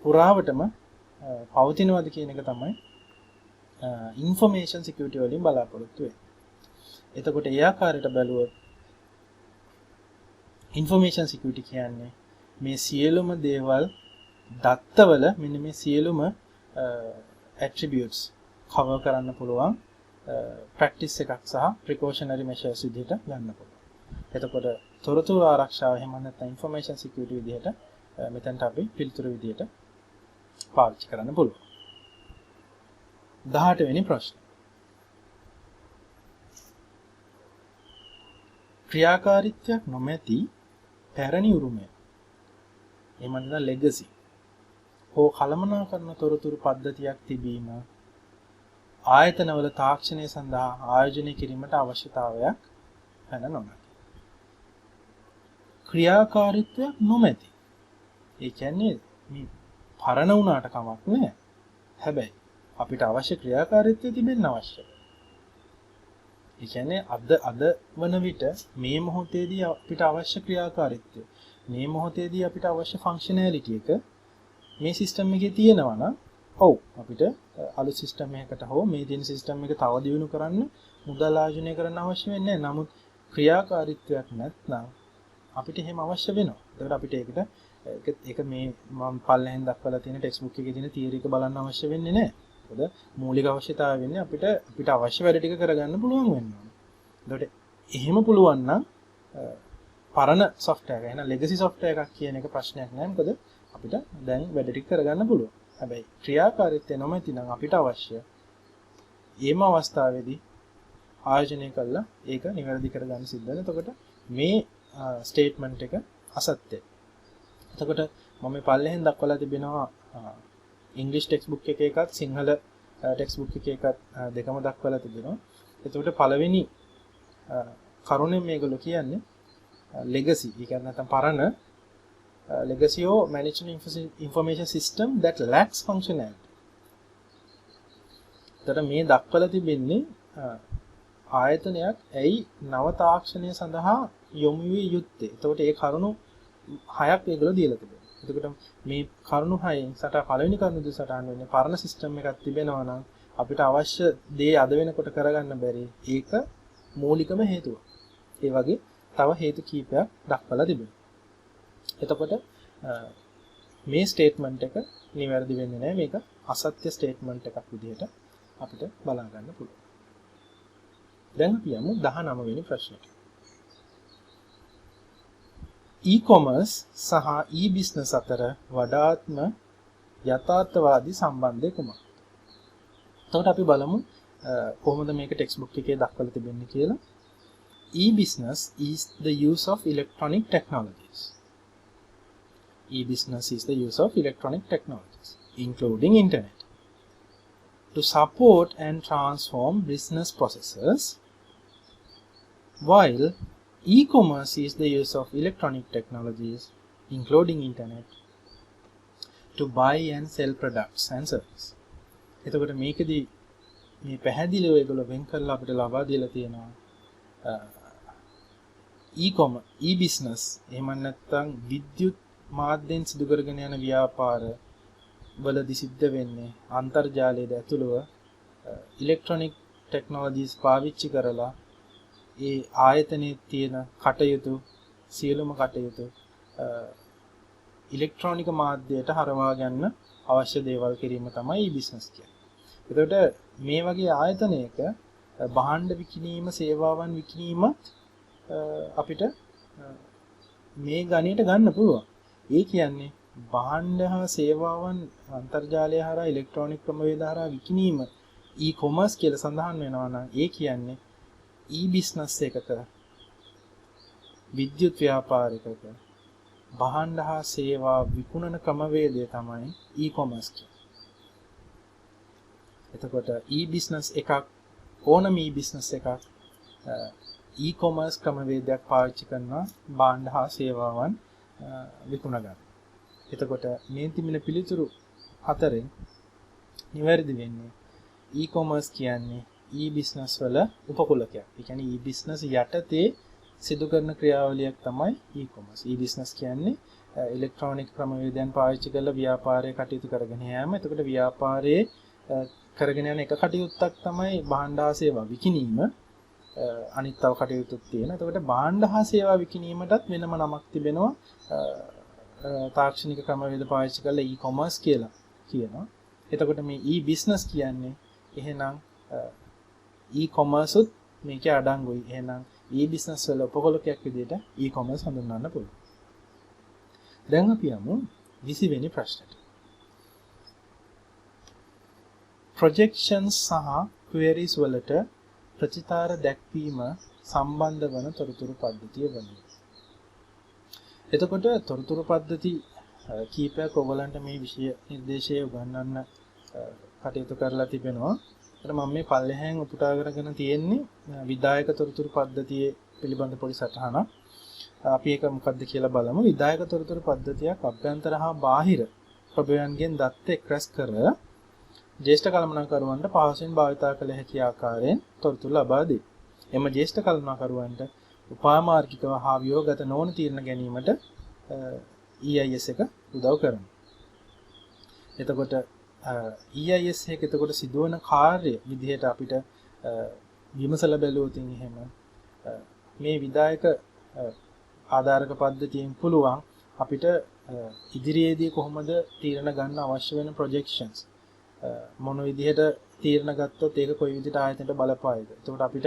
පුරාවටම පවතිනවද කියන එක තමයි information security වලින් බලාපොරොත්තු වෙන්නේ. එතකොට ඒ ආකාරයට බැලුවොත් information security කියන්නේ මේ සියලුම දේවල් දත්තවල මෙන්න මේ සියලුම attributes cover කරන්න පුළුවන් practice එකක් සහ precautionary measures විදිහට ගන්න පුළුවන්. එතකොට තොරතුරු ආරක්ෂාව එහෙම නැත්නම් information security විදිහට මෙතනට අපි පිළිතුරු විදිහට පාවිච්චි කරන්න පුළුවන්. 18 වෙනි ප්‍රශ්න. ක්‍රියාකාරීත්වයක් නොමැති පැරණි උරුමය එහෙම නැත්නම් legacy හෝ කළමනාකරන තොරතුරු පද්ධතියක් තිබීම ආයතනවල තාක්ෂණය සඳහා ආයෝජනය කිරීමට අවශ්‍යතාවයක් පැන නොමැති. ක්‍රියාකාරීත්වයක් නොමැති. ඒ කියන්නේ මේ පරණ වුණාට කමක් නැහැ. හැබැයි අපිට අවශ්‍ය ක්‍රියාකාරීත්වය තිබෙන්න අවශ්‍යයි. ඒ කියන්නේ අද වන විට මේ මොහොතේදී අපිට අවශ්‍ය ක්‍රියාකාරීත්වය, මේ මොහොතේදී අපිට අවශ්‍ය ෆන්ක්ෂනැලිටි එක මේ සිස්ටම් එකේ තියෙනවා නම් ඔව් අපිට අලුත් සිස්ටම් එකකට හෝ මේ තියෙන සිස්ටම් එක තව දියුණු කරන්න මුදල් ආයෝජනය කරන්න අවශ්‍ය වෙන්නේ නැහැ. නමුත් ක්‍රියාකාරීත්වයක් නැත්නම් අපිට එහෙම අවශ්‍ය වෙනවා. ඒකට අපිට ඒක මේ මම පල්ලෙහෙන් දක්වලා තියෙන ටෙක්ස්ට් බුක් එකේ තියෙන තියරි එක බලන්න අවශ්‍ය වෙන්නේ නැහැ. මොකද මූලික අවශ්‍යතාවය වෙන්නේ අපිට අවශ්‍ය වැඩ ටික කරගන්න පුළුවන් වෙනවා. ඒකට එහෙම පුළුවන් නම් පරණ software එක, එහෙනම් legacy software එකක් කියන එක ප්‍රශ්නයක් නෑ. මොකද අපිට දැන් වැඩ ටික කරගන්න පුළුවන්. හැබැයි ක්‍රියාකාරීත්වය නොමැති නම් අපිට අවශ්‍ය ඊම අවස්ථාවේදී ආයෝජනය කළා ඒක නිවැරදි කරගන්න සිද්ධ වෙනවා. එතකොට මේ ස්ටේට්මන්ට් එක අසත්‍යයි. එතකොට මම මේ පල්ලෙහෙන් දක්වලා තිබෙනවා ඉංග්‍රීසි ටෙක්ස්ට් බුක් එකේ එකත් සිංහල ටෙක්ස්ට් බුක් එකේ එකත් දෙකම දක්වලා තිබෙනවා. එතකොට පළවෙනි කරුණෙන් මේගොල්ලෝ කියන්නේ legacy. ඒ කියන්නේ නැත්නම් පරණ legacy or management information system that lacks functionality. එතකොට මේ දක්වලා තිබෙන්නේ ආයතනයක් ඇයි නව තාක්ෂණය සඳහා යොමු විය යුත්තේ. එතකොට ඒ කරුණු හයක් ඒගොල්ලෝ දීලා තිබෙනවා. එතකොට මේ කරුණු හයෙන් පළවෙනි කරුණ දෙස සටහන් වෙන්නේ පරණ සිස්ටම් එකක් තිබෙනවා නම් අපිට අවශ්‍ය දේ අද වෙනකොට කරගන්න බැරි. ඒක මූලිකම හේතුව. ඒ වගේ තව හේතු කීපයක් දක්වලා තිබෙනවා. එතකොට මේ ස්ටේට්මන්ට් එක නිවැරදි වෙන්නේ නැහැ. මේක අසත්‍ය ස්ටේට්මන්ට් එකක් විදිහට අපිට බලා ගන්න පුළුවන්. දැන් අපි යමු 19 වෙනි ප්‍රශ්නෙට. e-commerce සහ e-business අතර වඩාත්ම යථාර්ථවාදී සම්බන්ධය කුමක්ද? එතකොට අපි බලමු කොහොමද මේක ටෙක්ස්ට් බුක් එකේ දක්වලා තිබෙන්නේ කියලා. E-business is the use of electronic technologies. E-business is the use of electronic technologies, including internet, to support and transform business processes, while e-commerce is the use of electronic technologies, including internet, to buy and sell products and services. එතකොට මේකදී මේ පැහැදිලිව ඒගොල්ලෝ වෙන් කරලා අපිට ලබා දීලා තියෙනවා e-commerce, e-business එහෙම නැත්නම් විද්‍යුත් මාධ්‍යෙන් සිදු කරගෙන යන ව්‍යාපාර වලදී සිද්ධ වෙන්නේ අන්තර්ජාලයට ඇතුළුව ඉලෙක්ට්‍රොනික ටෙක්නොලොජිස් පාවිච්චි කරලා ඒ ආයතනයේ තියෙන කටයුතු සියලුම කටයුතු ඉලෙක්ට්‍රොනික මාධ්‍යයට හරවා ගන්න අවශ්‍ය දේවල් කිරීම තමයි e-business කියන්නේ. එතකොට මේ වගේ ආයතනයක භාණ්ඩ විකිණීම, සේවාවන් විකිණීමත් අපිට මේ ගණයට ගන්න පුළුවන්. ඒ කියන්නේ භාණ්ඩ හා සේවාවන් අන්තර්ජාලය හරහා ඉලෙක්ට්‍රොනික ක්‍රමවේද හරහා විකිණීම e-commerce කියලා සඳහන් වෙනවා නම් ඒ කියන්නේ e-business එකක විද්‍යුත් ව්‍යාපාරිකක භාණ්ඩ හා සේවා විකුණන ක්‍රමවේදය තමයි e-commerce කියන්නේ. එතකොට e-business එකක් ඕනම e-business එකක් e-commerce ක්‍රමවේදයක් පාවිච්චි කරනවා භාණ්ඩ හා සේවාවන් විකුණ ගන්න. එතකොට මේ තිබෙන පිළිතුරු හතරෙන් නිවැරදි වෙන්නේ e-commerce කියන්නේ e-business වල උපකුලකයක්. ඒ කියන්නේ e-business යටතේ සිදු කරන ක්‍රියාවලියක් තමයි e-commerce. e-business කියන්නේ ඉලෙක්ට්‍රොනික ක්‍රමවේදයන් පාවිච්චි කරලා ව්‍යාපාරයේ කටයුතු කරගෙන යෑම. එතකොට ව්‍යාපාරයේ කරගෙන යන එක කටයුත්තක් තමයි භාණ්ඩ හා සේවා විකිණීම. අනිත් තව කටයුතුත් තියෙනවා. එතකොට භාණ්ඩ හා සේවා විකිණීමටත් වෙනම නමක් තිබෙනවා. තාක්ෂණික ක්‍රමවේද පාවිච්චි කරලා e-commerce කියලා කියනවා. එතකොට මේ e-business කියන්නේ එහෙනම් e-commerce උත් මේකේ අඩංගුයි. එහෙනම් e-business වල උපකොලකයක් විදිහට e-commerce හඳුන්වන්න පුළුවන්. දැන් අපි යමු 20 වෙනි ප්‍රශ්නෙට. projections සහ queries වලට ප්‍රතිචාර දැක්වීම සම්බන්ධ වන තොරතුරු පද්ධතිය වන්නේ. එතකොට තොරතුරු පද්ධති කීපයක් ඔයගලන්ට මේ විෂය නිර්දේශයේ උගන්වන්න කටයුතු කරලා තිබෙනවා. ඒත් මම මේ පල්ලෙහෙන් උපුටා කරගෙන තියෙන්නේ විධායක තොරතුරු පද්ධතියේ පිළිබඳ පොඩි සටහනක්. අපි ඒක මොකක්ද කියලා බලමු. විධායක තොරතුරු පද්ධතියක් අභ්‍යන්තර හා බාහිර ප්‍රභවයන්ගෙන් දත්ත එක්රැස් කර ජ්‍යෙෂ්ඨ කළමනාකරුවන්ට පහසුවෙන් භාවිතා කළ හැකි ආකාරයෙන් තොරතුරු ලබා දෙයි. එම ජ්‍යෙෂ්ඨ කළමනාකරුවන්ට උපාමාර්ගිකව හා ව්‍යෝගත නොවන තීරණ ගැනීමට EIS එක උදව් කරනවා. එතකොට EIS එක එතකොට සිදුවන කාර්ය විදිහට අපිට විමසලා බැලුවොත් එහෙම මේ විධායක ආධාරක පද්ධතියෙන් පුළුවන් අපිට ඉදිරියේදී කොහොමද තීරණ ගන්න අවශ්‍ය වෙන ප්‍රොජෙක්ෂන්ස් මොන විදිහට තීරණ ගත්තොත් ඒක කොයි විදිහට ආයතනයට බලපායිද. එතකොට අපිට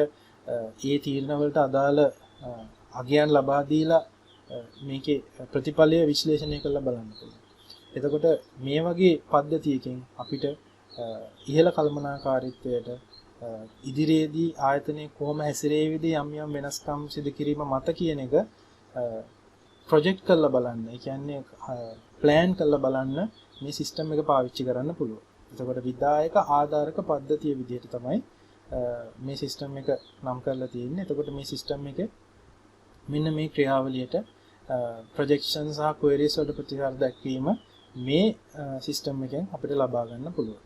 ඒ තීරණ වලට අදාළ අගයන් ලබා දීලා මේකේ ප්‍රතිඵලය විශ්ලේෂණය කරලා බලන්න පුළුවන්. එතකොට මේ වගේ පද්ධතියකින් අපිට ඉහළ කළමනාකාරීත්වයට ඉදිරියේදී ආයතනයේ කොහොම හැසිරෙයිද යම් යම් වෙනස්කම් සිදු කිරීම මත කියන එක ප්‍රොජෙක්ට් කරලා බලන්න. ඒ කියන්නේ ප්ලෑන් කරලා බලන්න මේ සිස්ටම් එක පාවිච්චි කරන්න පුළුවන්. එතකොට විධායක ආධාරක පද්ධතිය විදිහට තමයි මේ සිස්ටම් එක නම් කරලා තියෙන්නේ. එතකොට මේ සිස්ටම් එකේ මෙන්න මේ ක්‍රියාවලියට ප්‍රොජෙක්ෂන්ස් සහ ක්වෙරීස් වලට ප්‍රතිචාර දක්වීම මේ සිස්ටම් එකෙන් අපිට ලබා ගන්න පුළුවන්.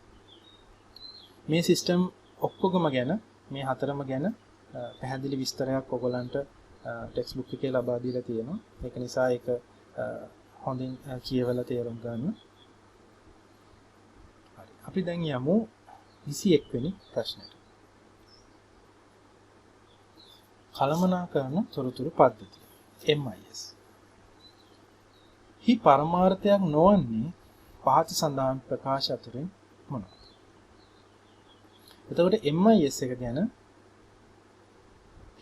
මේ සිස්ටම් ඔක්කොගම ගැන මේ හතරම ගැන පැහැදිලි විස්තරයක් ඔයගලන්ට ටෙක්ස්ට් බුක් එකේ ලබා දීලා තියෙනවා. ඒක නිසා ඒක හොඳින් කියවලා තේරුම් ගන්න. හරි. අපි දැන් යමු 21 වෙනි ප්‍රශ්නෙට. කළමනාකරන තොරතුරු පද්ධතිය MIS. හි පරමාර්ථයක් නොවන්නේ පහත සඳහන් ප්‍රකාශ අතරින් මොනවාද? එතකොට MIS එක ගැන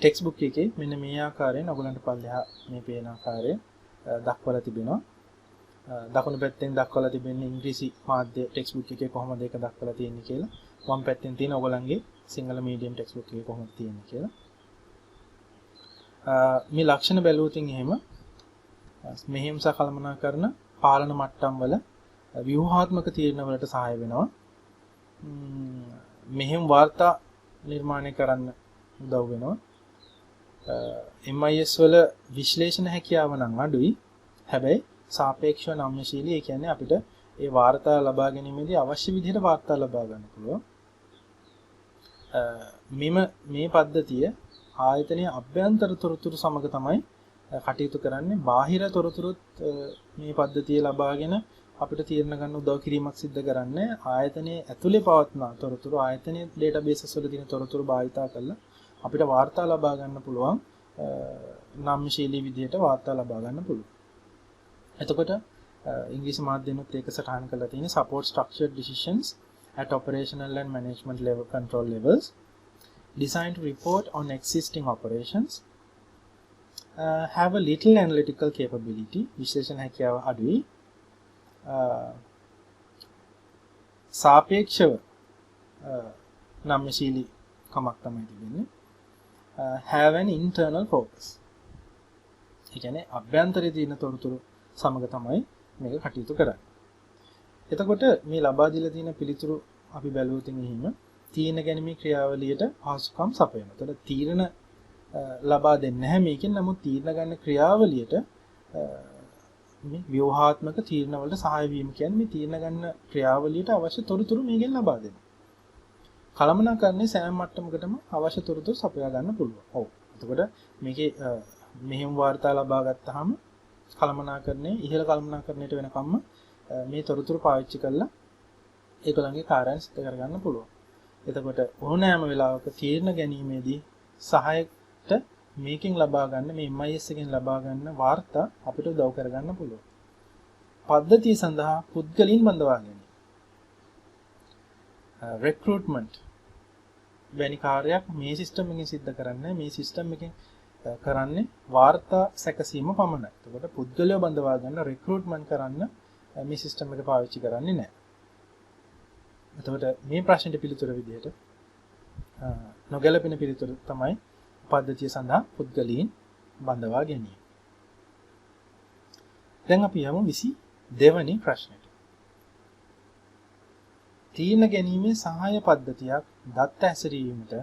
ටෙක්ස්ට් බුක් එකේ මෙන්න මේ ආකාරයෙන් ඔයගලන්ට පල්ලෙහා මේ පේන ආකාරයෙන් දක්වලා තිබෙනවා. දකුණු පැත්තෙන් දක්වලා තිබෙන්නේ ඉංග්‍රීසි මාධ්‍ය ටෙක්ස්ට් බුක් එකේ කොහොමද ඒක දක්වලා තියෙන්නේ කියලා. වම් පැත්තෙන් තියෙන ඔයගලන්ගේ සිංහල මීඩියම් ටෙක්ස්ට් බුක් එකේ කොහොමද තියෙන්නේ කියලා. මේ ලක්ෂණ බැලුවොත් එහෙම මෙහෙම සහ කළමනාකරන පාලන මට්ටම් වල ව්‍යුහාත්මක තීරණ වලට සහාය වෙනවා. මෙහෙම වාර්තා නිර්මාණය කරන්න උදව් වෙනවා. MIS වල විශ්ලේෂණ හැකියාව නම් අඩුයි. හැබැයි සාපේක්ෂව නම්‍යශීලී. ඒ කියන්නේ අපිට ඒ වාර්තා ලබා ගැනීමේදී අවශ්‍ය විදිහට වාර්තා ලබා ගන්න පුළුවන්. මේ පද්ධතිය ආයතනයේ අභ්‍යන්තර තොරතුරු සමග තමයි කටයුතු කරන්නේ. බාහිර තොරතුරුත් මේ පද්ධතිය ලබාගෙන අපිට තීරණ ගන්න උදව් කිරීමක් සිදු කරන්නේ. ආයතනයේ ඇතුලේ පවත්න තොරතුරු ආයතනයේ ඩේටාබේසස් වල තියෙන තොරතුරු භාවිතා කරලා අපිට වාර්තා ලබා ගන්න පුළුවන්. නම්‍යශීලී විදිහට වාර්තා ලබා ගන්න පුළුවන්. එතකොට ඉංග්‍රීසි මාධ්‍යෙනුත් ඒක සටහන් කරලා තියෙන support structured decisions at operational and management level control levels, designed to report on existing operations, have a little analytical capability, විශ්ලේෂණ හැකියාව අඩුයි, සාපේක්ෂව නම්‍යශීලී කමක් තමයි තිබෙන්නේ, have an internal focus. ඒ කියන්නේ අභ්‍යන්තරයේ තියෙන තොරතුරු සමග තමයි මේක කටයුතු කරන්නේ. එතකොට මේ ලබා දීලා තියෙන පිළිතුරු අපි බැලුවොත් එහෙම තීරණ ගැනීමේ ක්‍රියාවලියට පහසුකම් සපයනවා. එතකොට තීරණ ලබා දෙන්නේ නැහැ මේකෙන්. නමුත් තීරණ ගන්න ක්‍රියාවලියට මේ ව්‍යුහාත්මක තීරණ වලට සහාය වීම කියන්නේ මේ තීරණ ගන්න ක්‍රියාවලියට අවශ්‍ය තොරතුරු මේකෙන් ලබා දෙනවා. කළමනාකරණයේ සෑම මට්ටමකටම අවශ්‍ය තොරතුරු සපයා ගන්න පුළුවන්. ඔව්. එතකොට මේකේ මෙහෙම වාර්තා ලබා ගත්තාම කළමනාකරණයේ ඉහළ කළමනාකරණයට වෙනකම්ම මේ තොරතුරු පාවිච්චි කරලා ඒගොල්ලන්ගේ කාර්යයන් සිදු කරගන්න පුළුවන්. එතකොට ඕනෑම වෙලාවක තීරණ ගැනීමේදී සහායට මේකෙන් ලබා ගන්න මේ MIS එකෙන් ලබා ගන්න වාර්තා අපිට උදව් කරගන්න පුළුවන්. පද්ධතිය සඳහා පුද්ගලයන් බඳවා ගැනීම. recruitment වැනි කාර්යයක් මේ සිස්ටම් එකෙන් සිද්ධ කරන්නේ. මේ සිස්ටම් එකෙන් කරන්නේ වාර්තා සැකසීම පමණයි. එතකොට පුද්ගලයෝ බඳවා ගන්න recruitment කරන්න මේ සිස්ටම් එක පාවිච්චි කරන්නේ නැහැ. එතකොට මේ ප්‍රශ්නෙට පිළිතුර විදිහට නොගැලපෙන පිළිතුර තමයි පද්ධතිය සඳහා පුද්ගලයන් බඳවා ගැනීම. දැන් අපි යමු 22 වෙනි ප්‍රශ්නෙට. තීරණ ගැනීමේ සහාය පද්ධතියක් දත්ත හැසිරීමට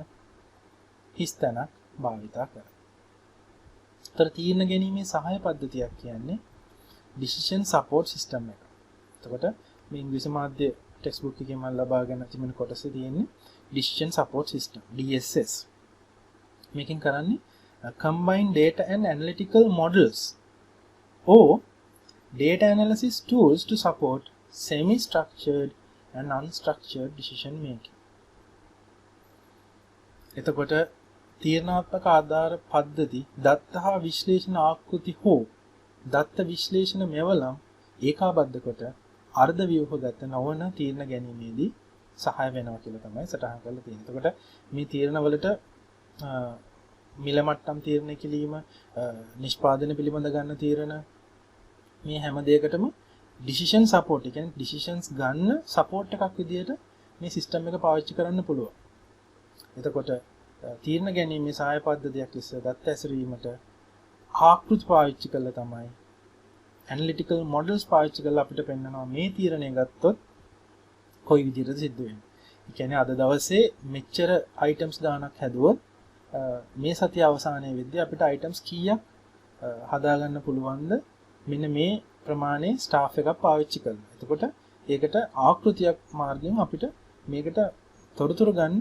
හිස්තැනක් භාවිතා කරයි. තර තීරණ ගැනීමේ සහාය පද්ධතියක් කියන්නේ decision support system එක. එතකොට මේ ඉංග්‍රීසි මාධ්‍ය ටෙක්ස්ට් බුක් එකේ මම ලබාගෙන තිබෙන කොටසේ තියෙන්නේ decision support system DSS. මේකෙන් කරන්නේ combine data and analytical models or data analysis tools to support semi-structured and unstructured decision making. එතකොට තීරණාත්මක ආධාර පද්ධති දත්ත හා විශ්ලේෂණ ආකෘති හෝ දත්ත විශ්ලේෂණ මෙවලම් ඒකාබද්ධ කොට අර්ධ ව්‍යුහගත නොවන තීරණ ගැනීමේදී සහාය වෙනවා කියලා තමයි සටහන් කරලා තියෙන්නේ. එතකොට මේ තීරණවලට මිල මට්ටම් තීරණ කිරීම, නිෂ්පාදන පිළිබඳ ගන්න තීරණ, මේ හැම දෙයකටම decision support, ඒ කියන්නේ decisions ගන්න support එකක් විදියට මේ system එක පාවිච්චි කරන්න පුළුවන්. එතකොට තීරණ ගැනීමේ සහාය පද්ධතියක් ලෙස දත්ත ඇසුරීමට ආකෘති පාවිච්චි කළා තමයි analytical models පාවිච්චි කරලා අපිට පෙන්නනවා මේ තීරණය ගත්තොත් කොයි විදිහටද සිද්ධ වෙන්නේ. ඒ කියන්නේ අද දවසේ මෙච්චර items ගානක් හැදුවොත් මේ සතිය අවසානයේ වෙද්දී අපිට items කීයක් හදාගන්න පුළුවන්ද මෙන්න මේ ප්‍රමාණයේ staff එකක් පාවිච්චි කරලා. එතකොට ඒකට ආකෘතියක් මාර්ගයෙන් අපිට මේකට තොරතුරු ගන්න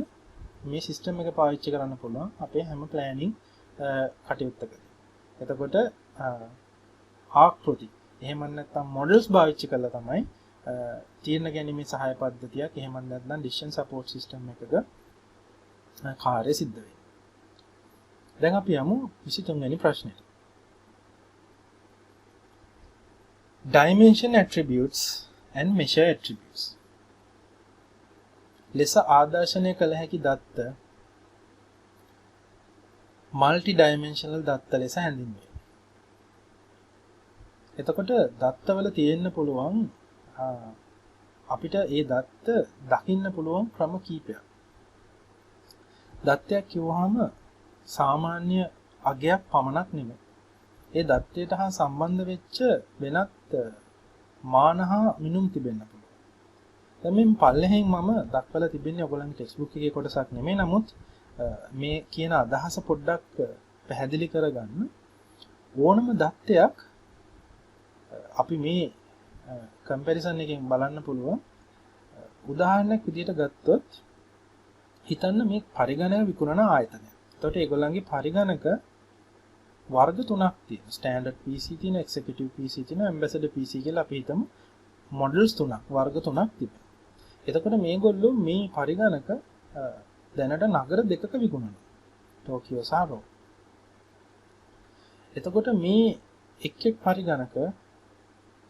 මේ සිස්ටම් එක පාවිච්චි කරන්න පුළුවන් අපේ හැම ප්ලෑනින් කටයුත්තකදී. එතකොට ආකෘති එහෙම නැත්නම් මොඩල්ස් පාවිච්චි කරලා තමයි තීරණ ගැනීමේ සහාය පද්ධතියක් එහෙම නැත්නම් decision support system එකක කාර්යය සිද්ධ වෙන්නේ. දැන් අපි යමු 23 වෙනි ප්‍රශ්නෙට. Dimension attributes and measure attributes. ලෙස ආදර්ශනය කළ හැකි දත්ත මල්ටි ඩයිමෙන්ෂනල් දත්ත ලෙස හැඳින්වේ. එතකොට දත්තවල තියෙන්න පුළුවන් අපිට ඒ දත්ත දකින්න පුළුවන් ක්‍රම කීපයක්. දත්තයක් කිව්වහම සාමාන්‍ය අගයක් පමණක් නෙමෙයි. ඒ දත්තයට හා සම්බන්ධ වෙච්ච වෙනත් මාන හා මිනුම් තිබෙන්න පුළුවන්. දැන් මේ පල්ලෙහෙන් මම දක්වලා තිබෙන්නේ ඔයගොල්ලන්ගේ ටෙක්ස්ට් බුක් එකේ කොටසක් නෙමෙයි. නමුත් මේ කියන අදහස පොඩ්ඩක් පැහැදිලි කරගන්න ඕනම දත්තයක් අපි මේ කම්පැරිසන් එකෙන් බලන්න පුළුවන්. උදාහරණයක් විදිහට ගත්තොත් හිතන්න මේ පරිගණක විකුණන ආයතනය. එතකොට ඒගොල්ලන්ගේ පරිගණක වර්ග තුනක් තියෙනවා. ස්ටෑන්ඩඩ් PC තියෙනවා, එක්සිකියුටිව් PC තියෙනවා, ඇම්බැසඩර් PC කියලා අපි හිතමු. මොඩල්ස් තුනක්, වර්ග තුනක් තිබෙනවා. එතකොට මේගොල්ලෝ මේ පරිගණක දැනට නගර දෙකක විකුණනවා. ටෝකියෝ සහ රෝම්. එතකොට මේ එක් පරිගණක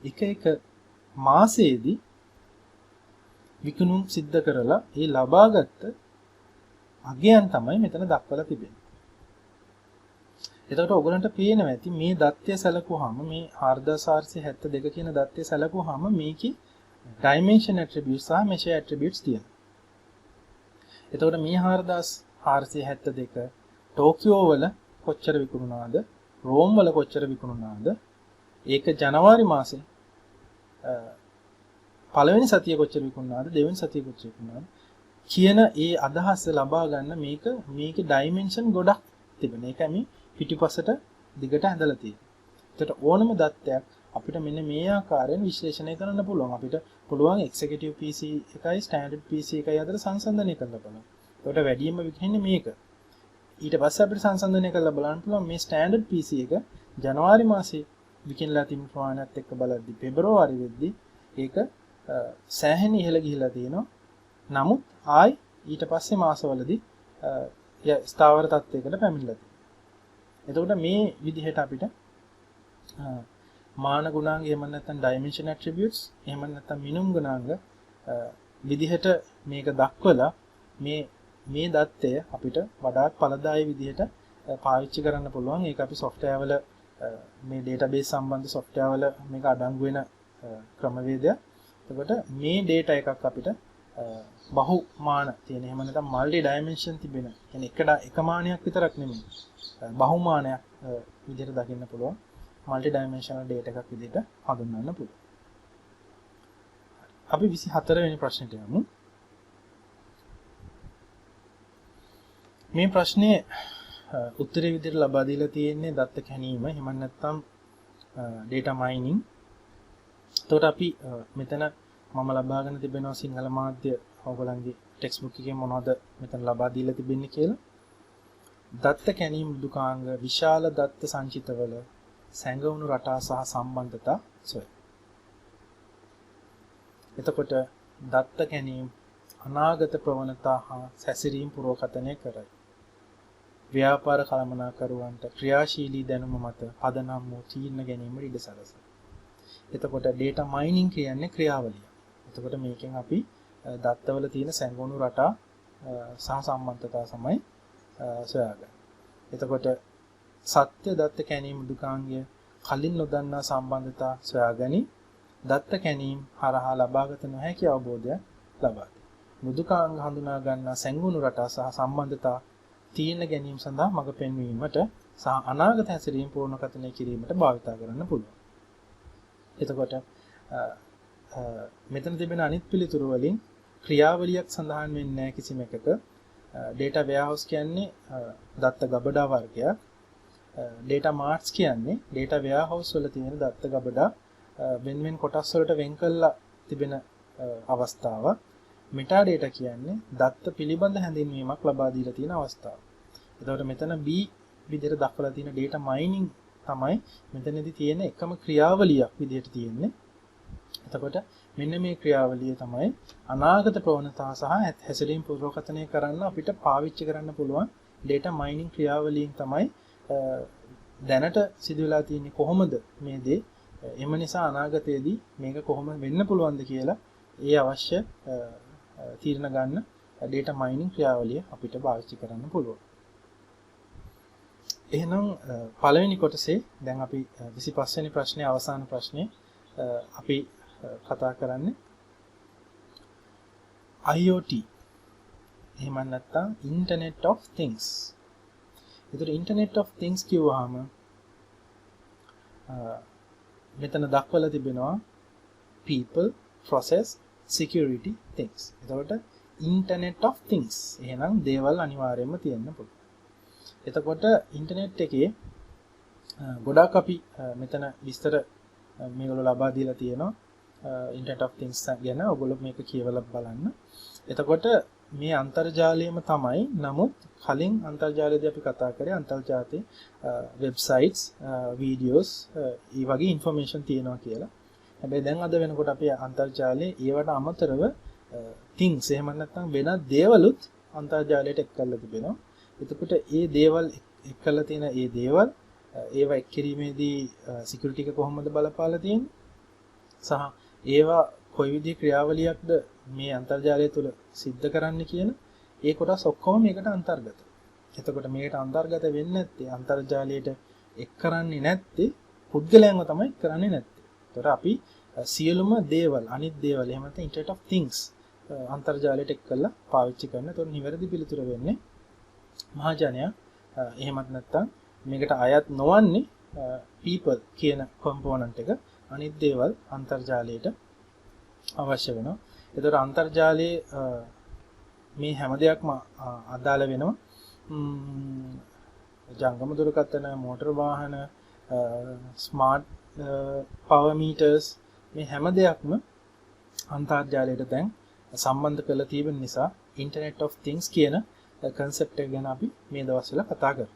එක මාසෙදී විකුණුම් සිද්ධ කරලා ඒ ලබාගත් අගයන් තමයි මෙතන දක්වලා තිබෙන්නේ. එතකොට ඔයගලන්ට පේනවා ඇති මේ දත්තය සැලකුවාම මේ 4472 කියන දත්තය සැලකුවාම මේකේ dimension attributes සහ measure attributes තියෙනවා. එතකොට මේ 4472 ටෝකියෝ වල කොච්චර විකුණුනාද, රෝම් වල කොච්චර විකුණුනාද, ඒක ජනවාරි මාසේ පළවෙනි සතිය කොච්චර විකුණුනාද, දෙවෙනි සතිය කොච්චර විකුණුනාද කියන ඒ අදහස ලබා ගන්න මේකේ dimension ගොඩක් තිබෙන. ඒකයි මේ පිටිපසට දිගට ඇඳලා තියෙන්නේ. ඒකට ඕනම දත්තයක් අපිට මෙන්න මේ ආකාරයෙන් විශ්ලේෂණය කරන්න පුළුවන්. අපිට පුළුවන් එක්සිකියුටිව් PC එකයි ස්ටෑන්ඩඩ් PC එකයි අතර සංසන්දනය කරලා බලන්න. ඒකට වැඩියෙන්ම විකින්නේ මේක. ඊට පස්සේ අපිට සංසන්දනය කරලා බලන්න පුළුවන් මේ ස්ටෑන්ඩඩ් PC එක ජනවාරි මාසේ විකිනලා තිබුණු ප්‍රමාණයත් එක්ක බලද්දි පෙබරවාරි වෙද්දි ඒක සෑහෙන ඉහළ ගිහිලා තියෙනවා. නමුත් ආයි ඊට පස්සේ මාසවලදී ස්ථාවර තත්යකට පැමිණලා තියෙනවා. එතකොට මේ විදිහට අපිට මාන ගුණාංග එහෙම නැත්නම් dimension attributes එහෙම නැත්නම් මිනුම් ගුණාංග විදිහට මේක දක්වලා මේ දත්තය අපිට වඩාත් ඵලදායී විදිහට පාවිච්චි කරන්න පුළුවන්. ඒක අපි software වල මේ database සම්බන්ධ software වල මේක අඩංගු වෙන ක්‍රමවේදයක්. එතකොට මේ data එකක් අපිට බහු මාන තියෙන එහෙම නැත්නම් multi dimension තිබෙන. කියන්නේ එක මානයක් විතරක් නෙමෙයි. බහු මානයක් විදිහට දකින්න පුළුවන්. multi dimensional data එකක් විදිහට හඳුන්වන්න පුළුවන්. අපි 24 වෙනි ප්‍රශ්නෙට යමු. මේ ප්‍රශ්නේ උත්තරේ විදිහට ලබා දීලා තියෙන්නේ දත්ත කැණීම එහෙම නැත්නම් data mining. එතකොට අපි මෙතන මම ලබාගෙන තිබෙනවා සිංහල මාධ්‍ය ඔයගොල්ලන්ගේ ටෙක්ස්ට් බුක් එකේ මොනවද මෙතන ලබා දීලා තිබෙන්නේ කියලා. දත්ත කැණීම් මෘදුකාංග විශාල දත්ත සංචිතවල සැඟවුණු රටා සහ සම්බන්ධතා සොය. එතකොට දත්ත කැණීම් අනාගත ප්‍රවණතා හා සැසිරීම් පුරෝකථනය කරයි. ව්‍යාපාර කළමනාකරුවන්ට ක්‍රියාශීලී දැනුම මත පදනම් වූ තීරණ ගැනීමට ඉඩ සලසයි. එතකොට data mining කියන්නේ ක්‍රියාවලිය. එතකොට මේකෙන් අපි දත්තවල තියෙන සැඟවුණු රටා සහ සම්බන්ධතා තමයි සොයාගන්නේ. එතකොට සත්‍ය දත්ත කැණීම් මෘදුකාංගය කලින් නොදන්නා සම්බන්ධතා සොයාගනි දත්ත කැණීම් හරහා ලබාගත නොහැකි අවබෝධයක් ලබා දී. මෘදුකාංග හඳුනා ගන්නා සැඟවුණු රටා සහ සම්බන්ධතා තීරණ ගැනීම සඳහා මඟ පෙන්වීමට සහ අනාගත හැසිරීම පූර්ණකථනය කිරීමට භාවිත කරන්න පුළුවන්. එතකොට මෙතන තිබෙන අනිත් පිළිතුරු වලින් ක්‍රියාවලියක් සඳහන් වෙන්නේ නැහැ කිසිම එකක. data warehouse කියන්නේ දත්ත ගබඩා වර්ගයක්. data marts කියන්නේ data warehouse වල තියෙන දත්ත ගබඩා වෙන කොටස් වලට වෙන් කරලා තිබෙන අවස්ථාවක්. metadata කියන්නේ දත්ත පිළිබඳ හැඳින්වීමක් ලබා දීලා තියෙන අවස්ථාව. එතකොට මෙතන B විදිහට දක්වලා තියෙන data mining තමයි මෙතනදී තියෙන එකම ක්‍රියාවලියක් විදිහට තියෙන්නේ. එතකොට මෙන්න මේ ක්‍රියාවලිය තමයි අනාගත ප්‍රවණතා සහ හැසිරීම් පුරෝකථනය කරන්න අපිට පාවිච්චි කරන්න පුළුවන් data mining ක්‍රියාවලියෙන් තමයි දැනට සිදු වෙලා තියෙන්නේ කොහොමද මේ දේ. එම නිසා අනාගතයේදී මේක කොහොම වෙන්න පුළුවන්ද කියලා ඒ අවශ්‍ය තීරණ ගන්න data mining ක්‍රියාවලිය අපිට පාවිච්චි කරන්න පුළුවන්. එහෙනම් පළවෙනි කොටසේ දැන් අපි 25 වෙනි ප්‍රශ්නේ අවසාන ප්‍රශ්නේ අපි කතා කරන්නේ IoT. එහෙම නැත්නම් Internet of Things. ඒතර Internet of Things කියවහම මෙතන දක්වලා තිබෙනවා people, process, security, things. එතකොට Internet of Things. එහෙනම් දේවල් අනිවාර්යයෙන්ම තියෙන්න පුළුවන්. එතකොට ඉන්ටර්නෙට් එකේ ගොඩාක් අපි මෙතන විස්තර මේගොල්ලෝ ලබා දීලා තියෙනවා Internet of Things ගැන. ඔයගොල්ලෝ මේක කියවලා බලන්න. එතකොට මේ අන්තර්ජාලයම තමයි. නමුත් කලින් අන්තර්ජාලයේදී අපි කතා කරේ අන්තර්ජාලයේ වෙබ්සයිට්ස්, වීඩියෝස්, ඒ වගේ ইনফরমේෂන් තියෙනවා කියලා. හැබැයි දැන් අද වෙනකොට අපි අන්තර්ජාලයේ ඒවට අමතරව things එහෙම නැත්නම් වෙනත් දේවලුත් අන්තර්ජාලයට එක් කරලා තිබෙනවා. එතකොට ඒ දේවල් එක් කරලා තියෙන ඒ දේවල් ඒවා එක් කිරීමේදී සිකියුරිටි එක කොහොමද බලපාලා තියෙන්නේ සහ ඒවා කොයි විදිහේ ක්‍රියාවලියක්ද මේ අන්තර්ජාලය තුළ සිද්ධ කරන්න කියන ඒ කොටස් ඔක්කොම මේකට අන්තර්ගතයි. එතකොට මේකට අන්තර්ගත වෙන්නේ නැත්තේ අන්තර්ජාලයට එක් කරන්නේ නැත්තේ පුද්ගලයන්ව තමයි කරන්නේ නැත්තේ. එතකොට අපි සියලුම දේවල් අනිත් දේවල් එහෙම නැත්නම් Internet of Things අන්තර්ජාලයට එක් කරලා පාවිච්චි කරන. එතකොට නිවැරදි පිළිතුර වෙන්නේ මහජනයා. එහෙමත් නැත්නම් මේකට අයත් නොවන්නේ people කියන component එක. අනිත් දේවල් අන්තර්ජාලයට අවශ්‍ය වෙනවා. ඒතර අන්තර්ජාලයේ මේ හැම දෙයක්ම අදාළ වෙනවා. ජංගම දුරකථන, මෝටර වාහන, ස්මාර්ට් පවර් මීටර්ස් මේ හැම දෙයක්ම අන්තර්ජාලයට දැන් සම්බන්ධ කරලා තියෙන නිසා Internet of Things කියන concept එක ගැන අපි මේ දවස්වල කතා කරමු.